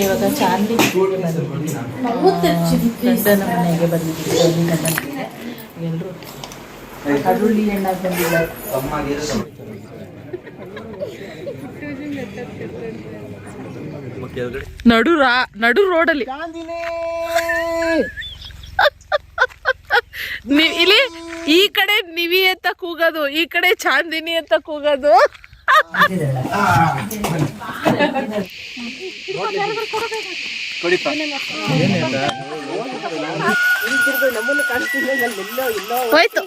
ಇವಾಗ ಚಾಂದಿ ಗಂಡನ ಮನೆಗೆ ಬಂದಿದ್ದೀವಿ. ಎಲ್ಲರೂ ಅರುಳಿ ಎಣ್ಣಾಗಿ ಬಂದಿದ್ದಾರೆ. ನಡು ರೋಡಲ್ಲಿ ಇಲ್ಲಿ ಈ ಕಡೆ ನಿವಿ ಅಂತ ಕೂಗೋದು, ಈ ಕಡೆ ಚಾಂದಿನಿ ಅಂತ ಕೂಗೋದು. ಹೋಯ್ತು.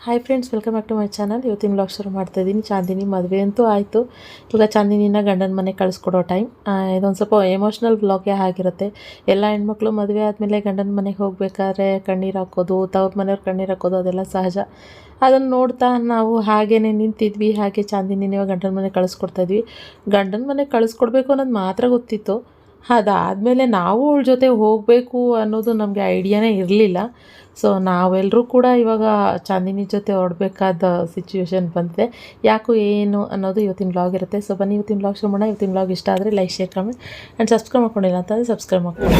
Hi friends, welcome back to my channel. ಇವತ್ತಿನ ವ್ಲಾಗ್ ಶುರು ಮಾಡ್ತಾಯಿದ್ದೀನಿ. ಚಾಂದಿನಿ ಮದುವೆ ಅಂತೂ ಆಯಿತು. ಇವಾಗ ಚಾಂದಿನಿನ ಗಂಡನ ಮನೆ ಕಳಿಸ್ಕೊಡೋ ಟೈಮ್. ಇದೊಂದು ಸ್ವಲ್ಪ ಎಮೋಷ್ನಲ್ ವ್ಲಾಗೇ ಆಗಿರುತ್ತೆ. ಎಲ್ಲ ಹೆಣ್ಮಕ್ಳು ಮದುವೆ ಆದಮೇಲೆ ಗಂಡನ ಮನೆಗೆ ಹೋಗಬೇಕಾದ್ರೆ ಕಣ್ಣೀರು ಹಾಕೋದು, ತವ್ರ ಮನೆಯವ್ರು ಕಣ್ಣೀರು ಹಾಕೋದು ಅದೆಲ್ಲ ಸಹಜ. ಅದನ್ನು ನೋಡ್ತಾ ನಾವು ಹಾಗೇ ನಿಂತಿದ್ವಿ. ಹಾಗೆ ಚಾಂದಿನಿನ ಗಂಡನ ಮನೆ ಕಳಿಸ್ಕೊಡ್ತಾಯಿದ್ವಿ. ಗಂಡನ ಮನೆಗೆ ಕಳಿಸ್ಕೊಡ್ಬೇಕು ಅನ್ನೋದು ಮಾತ್ರ ಗೊತ್ತಿತ್ತು. ಅದಾದಮೇಲೆ ನಾವು ಅವಳ ಜೊತೆ ಹೋಗಬೇಕು ಅನ್ನೋದು ನಮಗೆ ಐಡಿಯಾನೇ ಇರಲಿಲ್ಲ. ಸೊ ನಾವೆಲ್ಲರೂ ಕೂಡ ಇವಾಗ ಚಾಂದಿನಿ ಜೊತೆ ಹೊರಡಬೇಕಾದ ಸಿಚುವೇಶನ್ ಬಂದಿದೆ. ಯಾಕೋ ಏನು ಅನ್ನೋದು ಇವತ್ತಿನ ವ್ಲಾಗ್ ಇರುತ್ತೆ. ಸೊ ಬನ್ನಿ ಇವತ್ತಿನ ವ್ಲಾಗ್ ಶುರು ಮಾಡೋಣ. ಇವತ್ತಿನ ವ್ಲಾಗ್ ಇಷ್ಟ ಆದರೆ like, share, comment and subscribe ಮಾಡ್ಕೊಂಡಿಲ್ಲ ಅಂತಂದರೆ ಸಬ್ಸ್ಕ್ರೈಬ್ ಮಾಡ್ಕೊಂಡು.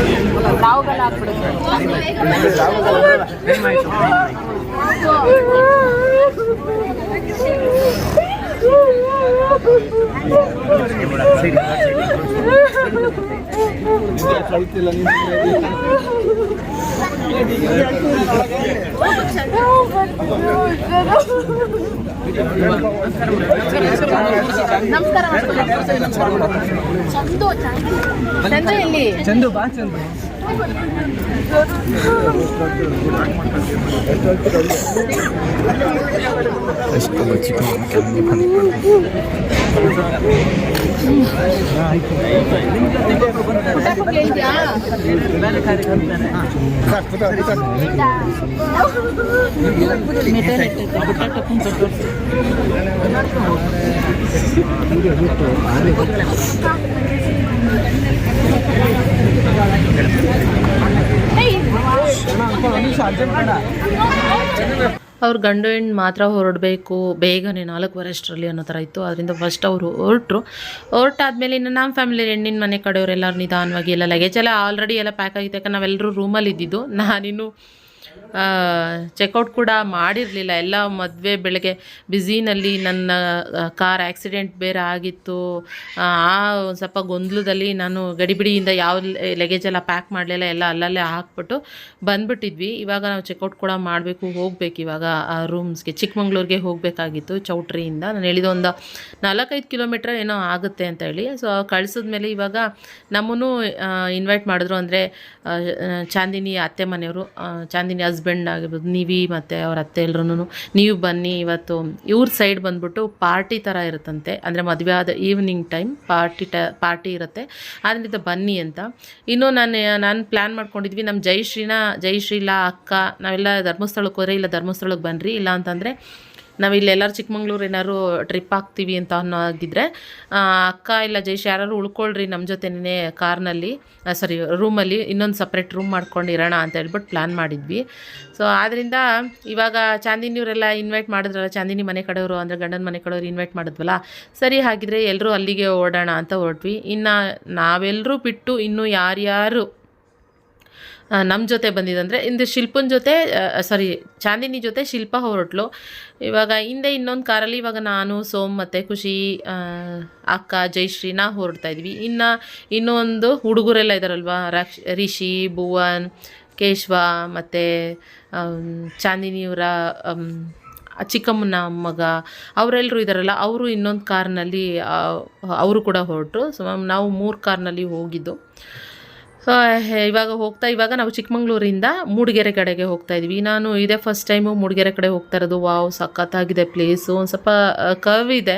ಚಂದು ಬಾ. ಚಂದು ಅವ್ರ ಗಂಡು ಹೆಣ್ಣು ಮಾತ್ರ ಹೊರಡಬೇಕು ಬೇಗನೆ 4 ಅಷ್ಟರಲ್ಲಿ ಅನ್ನೋ ಥರ ಇತ್ತು. ಅದರಿಂದ ಫಸ್ಟ್ ಅವರು ಹೊರಟಾದ್ಮೇಲೆ ಇನ್ನು ನಮ್ಮ ಫ್ಯಾಮಿಲಿ ಹೆಣ್ಣಿನ ಮನೆ ಕಡೆಯವರೆಲ್ಲರೂ ನಿಧಾನವಾಗಿ ಎಲ್ಲ ಲಗೇಜ್ ಎಲ್ಲ ಆಲ್ರೆಡಿ ಎಲ್ಲ ಪ್ಯಾಕ್ ಆಗಿತ್ತು. ಯಾಕಂದ್ರೆ ನಾವೆಲ್ಲರೂ ರೂಮಲ್ಲಿ ಇದ್ದಿದ್ದು. ನಾನಿನ್ನು ಚೆಕ್ಔಟ್ ಕೂಡ ಮಾಡಿರಲಿಲ್ಲ. ಎಲ್ಲ ಮದುವೆ ಬೆಳಗ್ಗೆ ಬ್ಯುಸಿನಲ್ಲಿ ನನ್ನ ಕಾರ್ ಆ್ಯಕ್ಸಿಡೆಂಟ್ ಬೇರೆ ಆಗಿತ್ತು. ಒಂದು ಸ್ವಲ್ಪ ಗೊಂದಲದಲ್ಲಿ ನಾನು ಗಡಿಬಿಡಿಯಿಂದ ಯಾವ ಲಗೇಜ್ ಎಲ್ಲ ಪ್ಯಾಕ್ ಮಾಡಲಿಲ್ಲ. ಎಲ್ಲ ಅಲ್ಲಲ್ಲೇ ಹಾಕ್ಬಿಟ್ಟು ಬಂದುಬಿಟ್ಟಿದ್ವಿ. ಇವಾಗ ನಾವು ಚೆಕ್ಔಟ್ ಕೂಡ ಮಾಡಬೇಕು, ಹೋಗಬೇಕು ಇವಾಗ ರೂಮ್ಸ್ಗೆ. ಚಿಕ್ಕಮಂಗ್ಳೂರಿಗೆ ಹೋಗಬೇಕಾಗಿತ್ತು ಚೌಟ್ರಿಯಿಂದ. ನಾನು ಹೇಳಿದ ಒಂದು 4-5 ಕಿಲೋಮೀಟ್ರ್ ಏನೋ ಆಗುತ್ತೆ ಅಂತ ಹೇಳಿ. ಸೊ ಕಳಿಸಿದ್ಮೇಲೆ ಇವಾಗ ನಮ್ಮನ್ನು ಇನ್ವೈಟ್ ಮಾಡಿದ್ರು. ಅಂದರೆ ಚಾಂದಿನಿ ಅತ್ತೆ ಮನೆಯವರು, ಚಾಂದಿನಿ ಹಸ್ಬೆಂಡ್ ಆಗಿರ್ಬೋದು, ನಿವಿ ಮತ್ತು ಅವ್ರ ಅತ್ತೆ ಎಲ್ಲರೂ ನೀವು ಬನ್ನಿ ಇವತ್ತು ಇವ್ರ ಸೈಡ್ ಬಂದ್ಬಿಟ್ಟು ಪಾರ್ಟಿ ಥರ ಇರುತ್ತಂತೆ. ಅಂದರೆ ಮದುವೆ ಆದ ಈವ್ನಿಂಗ್ ಟೈಮ್ ಪಾರ್ಟಿ ಇರುತ್ತೆ, ಅದರಿಂದ ಬನ್ನಿ ಅಂತ. ಇನ್ನೂ ನಾನು ಪ್ಲ್ಯಾನ್ ಮಾಡ್ಕೊಂಡಿದ್ವಿ. ನಮ್ಮ ಜಯಶ್ರೀಲಾ ಅಕ್ಕ ನಾವೆಲ್ಲ ಧರ್ಮಸ್ಥಳಕ್ಕೆ ಹೋದರೆ ಇಲ್ಲ ಧರ್ಮಸ್ಥಳಕ್ಕೆ ಬನ್ನಿರಿ, ಇಲ್ಲ ಅಂತಂದರೆ ನಾವಿಲ್ಲೆಲ್ಲರೂ ಚಿಕ್ಕಮಂಗ್ಳೂರು ಏನಾದ್ರು ಟ್ರಿಪ್ ಆಗ್ತೀವಿ ಅಂತ ಅನ್ನೋಗಿದ್ರೆ ಅಕ್ಕ ಇಲ್ಲ ಜಯಶ್ರೀ ಯಾರು ಉಳ್ಕೊಳ್ರಿ ನಮ್ಮ ಜೊತೆನೇ ಕಾರ್ನಲ್ಲಿ, ರೂಮಲ್ಲಿ ಇನ್ನೊಂದು ಸಪ್ರೇಟ್ ರೂಮ್ ಮಾಡ್ಕೊಂಡು ಇರೋಣ ಅಂತ ಹೇಳ್ಬಿಟ್ಟು ಪ್ಲ್ಯಾನ್ ಮಾಡಿದ್ವಿ. ಸೊ ಆದ್ದರಿಂದ ಇವಾಗ ಚಾಂದಿನಿಯವರೆಲ್ಲ ಇನ್ವೈಟ್ ಮಾಡಿದ್ರಲ್ಲ, ಚಾಂದಿನಿ ಮನೆ ಕಡೆಯವರು ಅಂದರೆ ಗಂಡನ ಮನೆ ಕಡೆಯವರು ಇನ್ವೈಟ್ ಮಾಡಿದ್ವಲ್ಲ, ಸರಿ ಹಾಗಿದ್ರೆ ಎಲ್ಲರೂ ಅಲ್ಲಿಗೆ ಓಡೋಣ ಅಂತ ಹೊರಟ್ವಿ. ಇನ್ನು ನಾವೆಲ್ಲರೂ ಬಿಟ್ಟು ಇನ್ನೂ ಯಾರ್ಯಾರು ನಮ್ಮ ಜೊತೆ ಬಂದಿದ್ದಂದರೆ ಇಂದು ಶಿಲ್ಪನ ಜೊತೆ ಚಾಂದಿನಿ ಜೊತೆ ಶಿಲ್ಪ ಹೊರಟ್ಲು. ಇವಾಗ ಹಿಂದೆ ಇನ್ನೊಂದು ಕಾರಲ್ಲಿ ಇವಾಗ ನಾನು, ಸೋಮ್ ಮತ್ತು ಖುಷಿ, ಅಕ್ಕ, ಜಯಶ್ರೀನ ಹೊರಡ್ತಾಯಿದ್ವಿ. ಇನ್ನೊಂದು ಹುಡುಗರೆಲ್ಲ ಇದ್ದಾರಲ್ವ, ರಿಷಿ, ಭುವನ್, ಕೇಶವ ಮತ್ತು ಚಾಂದಿನಿಯವರ ಚಿಕ್ಕಮ್ಮನ ಮಗ ಅವರೆಲ್ಲರೂ ಇದ್ದಾರಲ್ಲ, ಅವರು ಇನ್ನೊಂದು ಕಾರ್ನಲ್ಲಿ ಅವರು ಕೂಡ ಹೊರಟರು. ಸೊ ನಾವು 3 ಕಾರ್ನಲ್ಲಿ ಹೋಗಿದ್ದು. ಸೊ ಇವಾಗ ನಾವು ಚಿಕ್ಕಮಂಗ್ಳೂರಿಂದ ಮೂಡಿಗೆರೆ ಕಡೆಗೆ ಹೋಗ್ತಾಯಿದ್ವಿ. ನಾನು ಇದೇ ಫಸ್ಟ್ ಟೈಮು ಮೂಡಿಗೆರೆ ಕಡೆ ಹೋಗ್ತಾ ಇರೋದು. ವಾವ್, ಸಖತ್ತಾಗಿದೆ ಪ್ಲೇಸು. ಒಂದು ಸ್ವಲ್ಪ ಕರ್ವ್ ಇದೆ.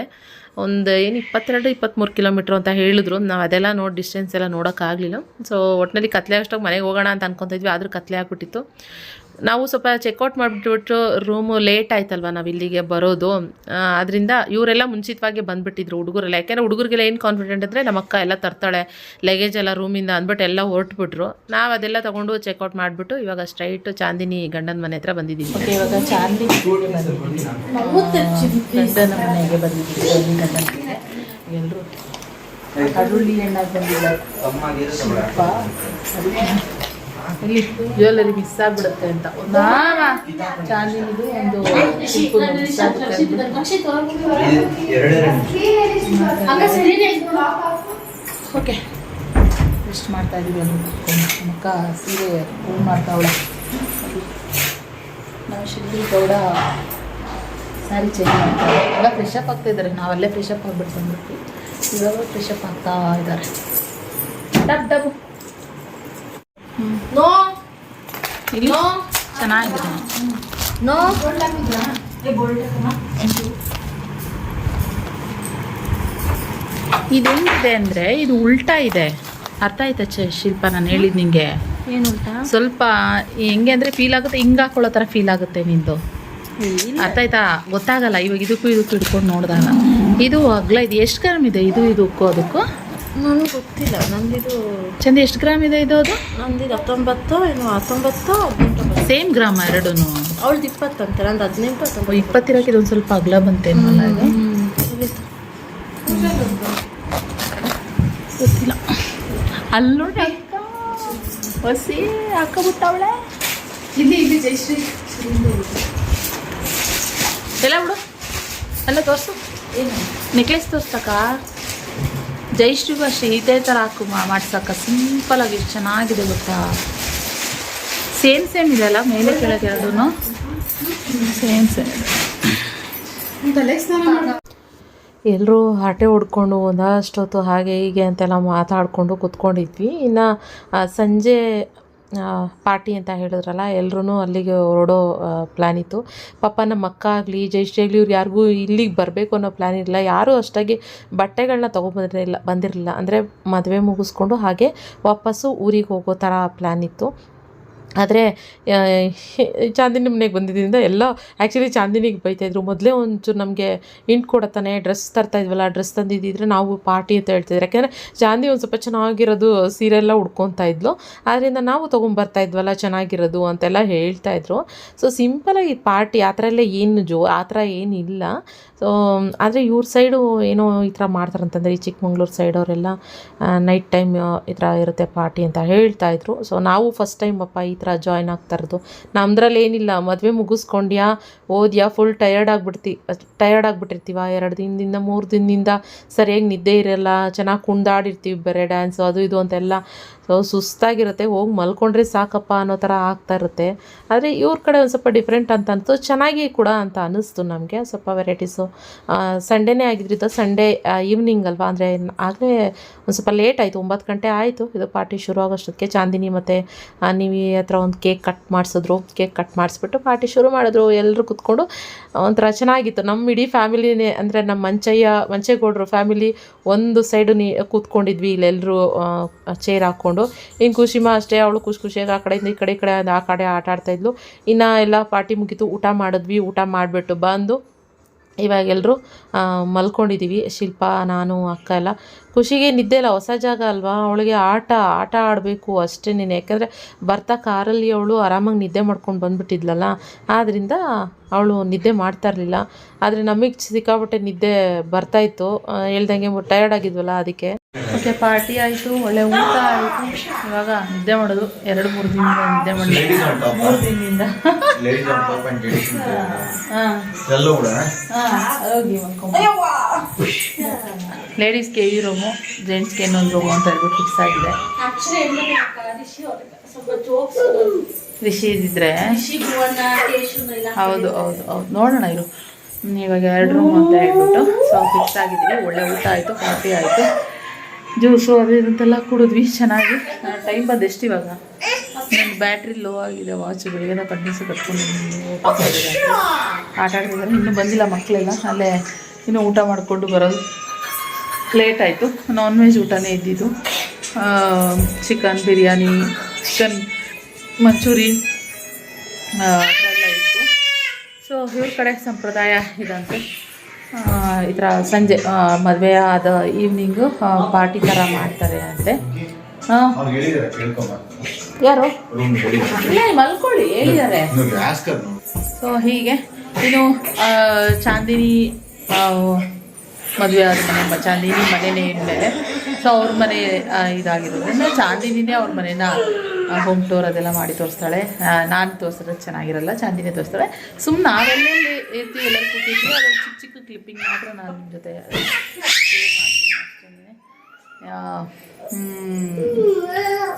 ಒಂದು 22-23 ಕಿಲೋಮೀಟ್ರ್ ಅಂತ ಹೇಳಿದ್ರು. ನಾವು ಅದೆಲ್ಲ ಡಿಸ್ಟೆನ್ಸ್ ಎಲ್ಲ ನೋಡೋಕ್ಕಾಗಲಿಲ್ಲ. ಸೊ ಒಟ್ಟಿನಲ್ಲಿ ಕತ್ಲೆ ಅಷ್ಟಾಗಿ ಮನೆಗೆ ಹೋಗೋಣ ಅಂತ ಅನ್ಕೊತಿದ್ವಿ. ಆದರೂ ಕತ್ಲೆ ಆಗಿಬಿಟ್ಟಿತ್ತು. ನಾವು ಸ್ವಲ್ಪ ಚೆಕ್ಔಟ್ ಮಾಡಿಬಿಟ್ಟು ರೂಮು ಲೇಟ್ ಆಯ್ತಲ್ವ ನಾವು ಇಲ್ಲಿಗೆ ಬರೋದು, ಅದರಿಂದ ಇವರೆಲ್ಲ ಮುಂಚಿತವಾಗಿ ಬಂದುಬಿಟ್ಟಿದ್ರು ಹುಡುಗರೆಲ್ಲ. ಯಾಕೆಂದರೆ ಹುಡುಗರಿಗೆಲ್ಲ ಏನು ಕಾನ್ಫಿಡೆಂಟ್ ಅಂದರೆ ನಮ್ಮ ಅಕ್ಕ ಎಲ್ಲ ತರ್ತಾಳೆ ಲಗೇಜ್ ಎಲ್ಲ ರೂಮಿಂದ ಅಂದ್ಬಿಟ್ಟು ಎಲ್ಲ ಹೊರಟ್ಬಿಟ್ರು. ನಾವು ಅದೆಲ್ಲ ತೊಗೊಂಡು ಚೆಕ್ಔಟ್ ಮಾಡಿಬಿಟ್ಟು ಇವಾಗ ಸ್ಟ್ರೈಟು ಚಾಂದಿನಿ ಗಂಡನ ಮನೆ ಹತ್ರ ಬಂದಿದ್ದೀವಿ. ಓಕೆ, ಇವಾಗ ಚಾಂದಿನಿ ಗಂಡನ ಮನೆಗೆ ಬಂದಿದ್ದೀವಿ. ಎಲ್ಲರೂ ಅರುಳಿ ಎಣ್ಣಾಗಿ ಬಂದಿದ್ದಾರೆ. ಇಲ್ಲಿ ಜ್ಯುವೆಲ್ಲರಿ ಮಿಸ್ ಆಗಿಬಿಡುತ್ತೆ ಅಂತ ಒಂದು ಚಾಂದಿನಿದು ಒಂದು ಓಕೆ ಎಷ್ಟು ಮಾಡ್ತಾ ಇದ್ದೀವಿ ಅದು ಅಕ್ಕ ಸೀರೆ ಹೂವು ಮಾಡ್ತಾವಳೆ. ನಾವು ಶಿಲ್ಪಿ ಗೌಡ ಸ್ಯಾರಿ ಚೇಂಜ್ ಮಾಡ್ತಾರೆ. ಇವಾಗ ಫ್ರೆಶಪ್ ಆಗ್ತಾ ಇದ್ದಾರೆ. ನಾವಲ್ಲೇ ಫ್ರೆಶಪ್ ಆಗ್ಬಿಟ್ಟು ಬಂದ್ಬಿಟ್ಟು ಇವಾಗ ಫ್ರೆಶಪ್ ಆಗ್ತಾ ಇದ್ದಾರೆ. ಡಬ್ ಡಬ್ ನೋ ಇಲ್ಲಿ ಚೆನ್ನಾಗಿದೆ. ನೋ ಇದೇನಿದೆ ಅಂದರೆ ಇದು ಉಲ್ಟಾ ಇದೆ. ಅರ್ಥ ಆಯ್ತಾ ಶಿಲ್ಪ? ನಾನು ಹೇಳಿದ್ದು ನಿಂಗೆ ಏನು ಉಲ್ಟಾ? ಸ್ವಲ್ಪ ಹೆಂಗೆ ಅಂದರೆ ಫೀಲ್ ಆಗುತ್ತೆ, ಹಿಂಗೆ ಹಾಕೊಳ್ಳೋ ಥರ ಫೀಲ್ ಆಗುತ್ತೆ ನಿಂದು. ಅರ್ಥ ಆಯ್ತಾ? ಗೊತ್ತಾಗಲ್ಲ ಇವಾಗ ಇದಕ್ಕೂ ಹಿಡ್ಕೊಂಡು ನೋಡಿದಾಗ. ಇದು ಅಗ್ಲ ಇದು ಎಷ್ಟು ಗ್ರಾಮ್ ಇದೆ? ಇದಕ್ಕೂ ಅದಕ್ಕೂ ನನಗೆ ಗೊತ್ತಿಲ್ಲ. ನಂದಿದು ಚಂದ ಎಷ್ಟು ಗ್ರಾಮ್ ಇದೆ ಇದು? ಅದು ನಂದಿದು 19 ಏನು 19 ಸೇಮ್ ಗ್ರಾಮ್ ಎರಡೂ. ಅವಳದು 20 ಅಂತ, ನಂದು 18. 20 ಇರೋಕೆ ಇದೊಂದು ಸ್ವಲ್ಪ ಅಗ್ಲ ಬಂತೇನಲ್ಲ ಇದು. ಗೊತ್ತಿಲ್ಲ. ಅಲ್ಲಿ ನೋಡಿ ಹೊಸಿ ಹಾಕಬಿಟ್ಟವಳೆ. ಇಲ್ಲಿ ಜಯಶ್ರೀ ಎಲ್ಲ ಬಿಡು. ಅಲ್ಲ ತೋರಿಸು, ಏನು ನೆಕ್ಲೆಸ್ ತೋರಿಸ್ತಕ್ಕ. ಜಯಶ್ರೀಗೂ ಅಷ್ಟೇ ಇದೇ ಥರ ಹಾಕು ಮಾಡ್ಸಕ್ಕ. ಸಿಂಪಲಾಗಿ ಎಷ್ಟು ಚೆನ್ನಾಗಿದೆ ಗೊತ್ತಾ. ಸೇಮ್ ಇದೆ ಅಲ್ಲ, ಮೇಲೆ ಕೆಳಗೆ ಎರಡೂ ಸೇಮ್. ಎಲ್ಲರೂ ಹರಟೆ ಹೊಡ್ಕೊಂಡು ಒಂದಷ್ಟೊತ್ತು ಹಾಗೆ ಹೀಗೆ ಅಂತೆಲ್ಲ ಮಾತಾಡಿಕೊಂಡು ಕೂತ್ಕೊಂಡಿದ್ವಿ. ಇನ್ನು ಸಂಜೆ ಪಾರ್ಟಿ ಅಂತ ಹೇಳಿದ್ರಲ್ಲ, ಎಲ್ಲರೂ ಅಲ್ಲಿಗೆ ಹೊರಡೋ ಪ್ಲ್ಯಾನ್ ಇತ್ತು. ಪಾಪ ನಮ್ಮ ಅಕ್ಕ ಆಗಲಿ ಜಯಶ್ರೀ ಆಗಲಿ ಇವ್ರು ಯಾರಿಗೂ ಇಲ್ಲಿಗೆ ಬರಬೇಕು ಅನ್ನೋ ಪ್ಲ್ಯಾನ್ ಇರಲಿಲ್ಲ. ಯಾರೂ ಅಷ್ಟಾಗಿ ಬಟ್ಟೆಗಳನ್ನ ಬಂದಿರಲಿಲ್ಲ. ಅಂದರೆ ಮದುವೆ ಮುಗಿಸ್ಕೊಂಡು ಹಾಗೆ ವಾಪಸ್ಸು ಊರಿಗೆ ಹೋಗೋ ಥರ ಪ್ಲ್ಯಾನ್ ಇತ್ತು. ಆದರೆ ಚಾಂದಿನಿ ಮನೆಗೆ ಬಂದಿದ್ದರಿಂದ ಎಲ್ಲ ಆ್ಯಕ್ಚುಲಿ ಚಾಂದಿನಿಗೆ ಬೈತಾಯಿದ್ರು. ಮೊದಲೇ ಒಂಚೂರು ನಮಗೆ ಇಂಟ್ ಕೊಡತ್ತಾನೆ ಡ್ರೆಸ್ ತರ್ತಾಯಿದ್ವಲ್ಲ, ಡ್ರೆಸ್ ತಂದಿದ್ದಿದ್ರೆ ನಾವು ಪಾರ್ಟಿ ಅಂತ ಹೇಳ್ತಿದ್ರು. ಯಾಕೆಂದರೆ ಚಾಂದಿ ಒಂದು ಸ್ವಲ್ಪ ಚೆನ್ನಾಗಿರೋದು ಸೀರೆ ಎಲ್ಲ ಉಡ್ಕೊತಾ ಇದ್ಲು. ಆದ್ದರಿಂದ ನಾವು ತೊಗೊಂಬರ್ತಾಯಿದ್ವಲ್ಲ ಚೆನ್ನಾಗಿರೋದು ಅಂತೆಲ್ಲ ಹೇಳ್ತಾಯಿದ್ರು. ಸೊ ಸಿಂಪಲಾಗಿ ಪಾರ್ಟಿ ಆ ಥರ ಎಲ್ಲ ಏನು ಆ ಥರ ಏನಿಲ್ಲ. ಸೊ ಆದರೆ ಇವ್ರ ಸೈಡು ಏನೋ ಈ ಥರ ಮಾಡ್ತಾರಂತಂದರೆ ಈ ಚಿಕ್ಕಮಂಗ್ಳೂರು ಸೈಡವರೆಲ್ಲ ನೈಟ್ ಟೈಮ್ ಈ ಥರ ಇರುತ್ತೆ ಪಾರ್ಟಿ ಅಂತ ಹೇಳ್ತಾಯಿದ್ರು. ಸೊ ನಾವು ಫಸ್ಟ್ ಟೈಮ್ ಅಪ್ಪ ಈ ಥರ ಜಾಯ್ನ್ ಆಗ್ತಾ ಇರೋದು. ನಮ್ದ್ರಲ್ಲಿ ಏನಿಲ್ಲ, ಮದುವೆ ಮುಗಿಸ್ಕೊಂಡ್ಯಾ ಓದ್ಯಾ ಫುಲ್ ಟಯರ್ಡ್ ಆಗಿಬಿಟ್ಟಿರ್ತೀವ. 2 ದಿನದಿಂದ 3 ದಿನದಿಂದ ಸರಿಯಾಗಿ ನಿದ್ದೆ ಇರಲ್ಲ, ಚೆನ್ನಾಗಿ ಕುಣ್ದಾಡಿರ್ತೀವಿ, ಬೇರೆ ಡ್ಯಾನ್ಸು ಅದು ಇದು ಅಂತೆಲ್ಲ. ಸೊ ಸುಸ್ತಾಗಿರುತ್ತೆ, ಹೋಗಿ ಮಲ್ಕೊಂಡ್ರೆ ಸಾಕಪ್ಪ ಅನ್ನೋ ಥರ ಆಗ್ತಾ ಇರುತ್ತೆ. ಆದರೆ ಇವ್ರ ಕಡೆ ಒಂದು ಸ್ವಲ್ಪ ಡಿಫ್ರೆಂಟ್ ಅಂತ ಅನಿಸ್ತು, ಚೆನ್ನಾಗಿ ಕೂಡ ಅಂತ ಅನ್ನಿಸ್ತು ನಮಗೆ. ಸ್ವಲ್ಪ ವೆರೈಟೀಸು. ಸಂಡೇನೇ ಆಗಿದ್ರಿಂದ ಸಂಡೇ ಈವ್ನಿಂಗ್ ಅಲ್ವಾ, ಅಂದರೆ ಆಗಲೇ ಒಂದು ಸ್ವಲ್ಪ ಲೇಟ್ ಆಯಿತು, 9 ಗಂಟೆ ಆಯಿತು ಇದು ಪಾರ್ಟಿ ಶುರು ಆಗೋಷ್ಟೊತ್ತಿಗೆ. ಚಾಂದಿನಿ ಮತ್ತು ನೀವಿ ಹತ್ರ ಒಂದು ಕೇಕ್ ಕಟ್ ಮಾಡಿಸಿದ್ರು. ಕೇಕ್ ಕಟ್ ಮಾಡಿಸ್ಬಿಟ್ಟು ಪಾರ್ಟಿ ಶುರು ಮಾಡಿದ್ರು. ಎಲ್ಲರೂ ಕೂತ್ಕೊಂಡು ಒಂಥರ ಚೆನ್ನಾಗಿತ್ತು. ನಮ್ಮ ಇಡೀ ಫ್ಯಾಮಿಲಿನೇ, ಅಂದರೆ ನಮ್ಮ ಮಂಚೇಗೌಡರು ಫ್ಯಾಮಿಲಿ ಒಂದು ಸೈಡು ಕೂತ್ಕೊಂಡಿದ್ವಿ. ಇಲ್ಲೆಲ್ಲರೂ ಚೇರ್ ಹಾಕ್ಕೊಂಡು. ಇನ್ನು ಖುಷಿಮಾ ಅಷ್ಟೇ, ಅವಳು ಖುಷಿಯಾಗಿ ಆ ಕಡೆಯಿಂದ ಈ ಕಡೆ ಆ ಕಡೆ ಆಟ ಆಡ್ತಾಯಿದ್ಲು. ಇನ್ನು ಎಲ್ಲ ಪಾರ್ಟಿ ಮುಗೀತು, ಊಟ ಮಾಡಿದ್ವಿ. ಊಟ ಮಾಡಿಬಿಟ್ಟು ಬಂದು ಇವಾಗ ಎಲ್ಲರೂ ಮಲ್ಕೊಂಡಿದ್ದೀವಿ. ಶಿಲ್ಪ, ನಾನು, ಅಕ್ಕ ಎಲ್ಲ. ಖುಷಿಗೆ ನಿದ್ದೆ ಇಲ್ಲ, ಹೊಸ ಜಾಗ ಅಲ್ವಾ, ಅವಳಿಗೆ ಆಟ ಆಡಬೇಕು ಅಷ್ಟೇ. ಯಾಕೆಂದರೆ ಬರ್ತಾ ಕಾರಲ್ಲಿ ಅವಳು ಆರಾಮಾಗಿ ನಿದ್ದೆ ಮಾಡ್ಕೊಂಡು ಬಂದುಬಿಟ್ಟಿದ್ಲಲ್ಲ, ಆದ್ದರಿಂದ ಅವಳು ನಿದ್ದೆ ಮಾಡ್ತಾ ಇರಲಿಲ್ಲ. ಆದರೆ ನಮಗೆ ಸಿಕ್ಕಾಪಟ್ಟೆ ನಿದ್ದೆ ಬರ್ತಾಯಿತ್ತು, ಹೇಳ್ದಂಗೆ ಟಯರ್ಡ್ ಆಗಿದ್ವಲ್ಲ ಅದಕ್ಕೆ. ಓಕೆ, ಪಾರ್ಟಿ ಆಯಿತು, ಒಳ್ಳೆ ಊಟ ಆಯಿತು. ಇವಾಗ ನಿದ್ದೆ ಮಾಡೋದು. 2-3 ದಿನದಿಂದ ನಿದ್ದೆ ಮಾಡೋದು. 3 ದಿನದಿಂದ ಹೋಗಿ ಲೇಡೀಸ್ಗೆ ಈ ರೂಮು, ಜೆಂಟ್ಸ್ಗೆ ಇನ್ನೊಂದು ರೂಮು ಅಂತ ಹೇಳ್ಬಿಟ್ಟು ಫಿಕ್ಸ್ ಆಗಿದೆ. ರಿಷಿ ಇದ್ದಿದ್ರೆ ಹೌದು ನೋಡೋಣ ಇರು. ಇವಾಗ 2 ರೂಮ್ ಅಂತ ಹೇಳ್ಬಿಟ್ಟು ಸೊ ಫಿಕ್ಸ್ ಆಗಿದ್ದೀವಿ. ಒಳ್ಳೆ ಊಟ ಆಯಿತು, ಪಾರ್ಟಿ ಆಯಿತು, ಜ್ಯೂಸು ಅದು ಇದಂತೆಲ್ಲ ಕುಡಿದ್ವಿ ಚೆನ್ನಾಗಿ. ಟೈಮ್ ಬಂದು ಎಷ್ಟು ಇವಾಗ? ನನ್ನ ಬ್ಯಾಟ್ರಿ ಲೋ ಆಗಿದೆ. ವಾಚು ಬೆಳಗ್ಗೆ ಕಂಟಿನ್ಯೂಸ್ ಕಟ್ಕೊಂಡು ಆಟ ಆಡ್ತಿದ್ದಾರೆ. ಇನ್ನೂ ಬಂದಿಲ್ಲ ಮಕ್ಕಳೆಲ್ಲ, ಅಲ್ಲೇ ಇನ್ನೂ ಊಟ ಮಾಡಿಕೊಂಡು ಬರೋದು ಲೇಟ್ ಆಯಿತು. ನಾನ್ ವೆಜ್ ಊಟನೇ ಇದ್ದಿದ್ದು. ಚಿಕನ್ ಬಿರಿಯಾನಿ, ಚಿಕನ್ ಮಂಚೂರಿ, ಅದರೆಲ್ಲ ಇತ್ತು. ಸೊ ಇವ್ರ ಕಡೆ ಸಂಪ್ರದಾಯ ಇದಂತೆ, ಈ ಥರ ಸಂಜೆ ಮದುವೆ ಆದ ಈವ್ನಿಂಗು ಪಾರ್ಟಿ ಥರ ಮಾಡ್ತಾರೆ ಅಂತೆ. ಯಾರು ಇಲ್ಲ ಮಲ್ಕೊಳ್ಳಿ ಹೇಳಿದ್ದಾರೆ. ಸೊ ಹೀಗೆ ಇನ್ನು ಚಾಂದಿನಿ ಮದುವೆ ಆದ ಮನೆ, ಚಾಂದಿನಿ ಮನೆಯೇ ಇನ್ಮೇಲೆ. ಸೊ ಅವ್ರ ಮನೆ ಇದಾಗಿರೋದ್ರಿಂದ ಚಾಂದಿನಿನೇ ಅವ್ರ ಮನೇನ ಹೋಮ್ ಟೂರ್ ಅದೆಲ್ಲ ಮಾಡಿ ತೋರಿಸ್ತಾಳೆ. ನಾನು ತೋರಿಸಿದ್ರೆ ಚೆನ್ನಾಗಿರಲ್ಲ, ಚಾಂದಿನಿ ತೋರಿಸ್ತಾಳೆ. ಸುಮ್ಮನೆ ನಾವೆಲ್ಲೆಲ್ಲಿ ಇರ್ತೀವಿ ಎಲ್ಲರೂ ಕೂತಿರ್ತೀವಿ, ಅದೊಂದು ಚಿಕ್ಕ ಚಿಕ್ಕ ಕ್ಲಿಪ್ಪಿಂಗ್ ಮಾತ್ರ ನಾನು ನಿಮ್ಮ ಜೊತೆ ಶೇರ್ ಮಾಡ್ತೀನಿ ಅಷ್ಟೇ.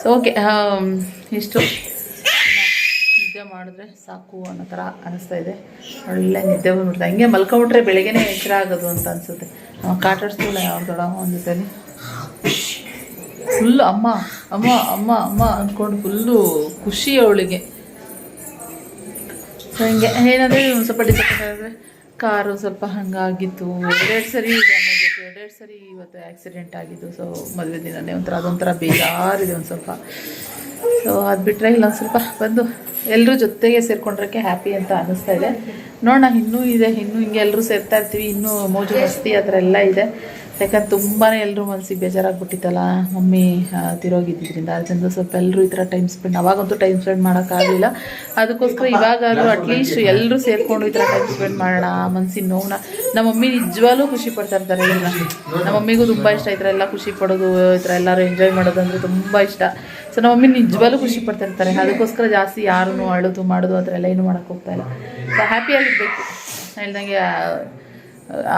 ಸೊ ಓಕೆ, ಇಷ್ಟು ನಿದ್ದೆ ಮಾಡಿದ್ರೆ ಸಾಕು ಅನ್ನೋ ಥರ ಅನ್ನಿಸ್ತಾ ಇದೆ. ಒಳ್ಳೆ ನಿದ್ದೆ ಬಂದ್ಬಿಡ್ತಾ, ಹಿಂಗೆ ಮಲ್ಕೊಬಿಟ್ರೆ ಬೆಳಗ್ಗೆನೇ ಎಚ್ಚರ ಆಗೋದು ಅಂತ ಅನಿಸುತ್ತೆ. ಕಾಟಾಡ್ಸ್ಕೊಳ್ಳೆ ಅವ್ರ ದೊಡ್ಡಮ್ಮ ಒಂದು ಜೊತೆಲಿ ಫುಲ್ಲು ಅಮ್ಮ ಅಮ್ಮ ಅಮ್ಮ ಅಮ್ಮ ಅಂದ್ಕೊಂಡು ಫುಲ್ಲು ಖುಷಿ ಅವಳಿಗೆ. ಸೊ ಹಿಂಗೆ ಏನಂದರೆ ಒಂದು ಸ್ವಲ್ಪ ಡಿಸಪಾಯಿಂಟ್ ಆದರೆ ಕಾರು ಸ್ವಲ್ಪ ಹಾಗಾಗಿತ್ತು. ಎರಡೆರಡು ಸರಿ ಎರಡೆರಡು ಸರಿ ಇವತ್ತು ಆ್ಯಕ್ಸಿಡೆಂಟ್ ಆಗಿದ್ದು. ಸೊ ಮದುವೆ ದಿನನೇ ಅದೊಂಥರ ಬೇಜಾರಿದೆ ಒಂದು ಸ್ವಲ್ಪ. ಸೊ ಅದು ಬಿಟ್ಟರೆ ಇಲ್ಲೊಂದು ಸ್ವಲ್ಪ ಬಂದು ಎಲ್ಲರೂ ಜೊತೆಗೆ ಸೇರ್ಕೊಂಡ್ರಕ್ಕೆ ಹ್ಯಾಪಿ ಅಂತ ಅನ್ನಿಸ್ತಾ ಇದೆ. ನೋಡೋಣ, ಇನ್ನೂ ಇದೆ, ಇನ್ನೂ ಹಿಂಗೆ ಎಲ್ಲರೂ ಸೇರ್ತಾ ಇರ್ತೀವಿ, ಇನ್ನೂ ಮೋಜು ಮಸ್ತಿ ಆ ಥರ ಎಲ್ಲ ಇದೆ. ಯಾಕಂದ್ರೆ ತುಂಬಾ ಎಲ್ಲರೂ ಮನಸ್ಸಿಗೆ ಬೇಜಾರಾಗ್ಬಿಟ್ಟಿತ್ತಲ್ಲ ಮಮ್ಮಿ ತಿರೋಗಿದ್ದರಿಂದ. ಅದರಿಂದ ಸ್ವಲ್ಪ ಎಲ್ಲರೂ ಈ ಥರ ಟೈಮ್ ಸ್ಪೆಂಡ್, ಅವಾಗಂತೂ ಟೈಮ್ ಸ್ಪೆಂಡ್ ಮಾಡೋಕ್ಕಾಗಲಿಲ್ಲ. ಅದಕ್ಕೋಸ್ಕರ ಇವಾಗಾದ್ರೂ ಅಟ್ಲೀಸ್ಟ್ ಎಲ್ಲರೂ ಸೇರಿಕೊಂಡು ಈ ಥರ ಟೈಮ್ ಸ್ಪೆಂಡ್ ಮಾಡೋಣ. ಮನಸ್ಸಿನ ನೋವನ್ನ ನಮ್ಮ ಮಮ್ಮಿ ನಿಜವಾಗ್ಲೂ ಖುಷಿ ಪಡ್ತಾ ಇರ್ತಾರೆ. ಇದನ್ನ ನಮ್ಮ ಮಮ್ಮಿಗೂ ತುಂಬ ಇಷ್ಟ, ಈ ಥರ ಎಲ್ಲ ಖುಷಿ ಪಡೋದು, ಈ ಥರ ಎಲ್ಲರೂ ಎಂಜಾಯ್ ಮಾಡೋದು ಅಂದರೆ ತುಂಬ ಇಷ್ಟ. ಸೊ ನಮ್ಮ ಮಮ್ಮಿ ನಿಜವಾಗ್ಲೂ ಖುಷಿ ಪಡ್ತಾ ಇರ್ತಾರೆ. ಅದಕ್ಕೋಸ್ಕರ ಜಾಸ್ತಿ ಯಾರೂ ಅಳೋದು ಮಾಡೋದು ಆ ಥರ ಎಲ್ಲ ಏನೂ ಮಾಡೋಕ್ಕೆ ಹೋಗ್ತಾಯಿಲ್ಲ. ಸೊ ಹ್ಯಾಪಿಯಾಗಿರಬೇಕು, ಹೇಳ್ದಂಗೆ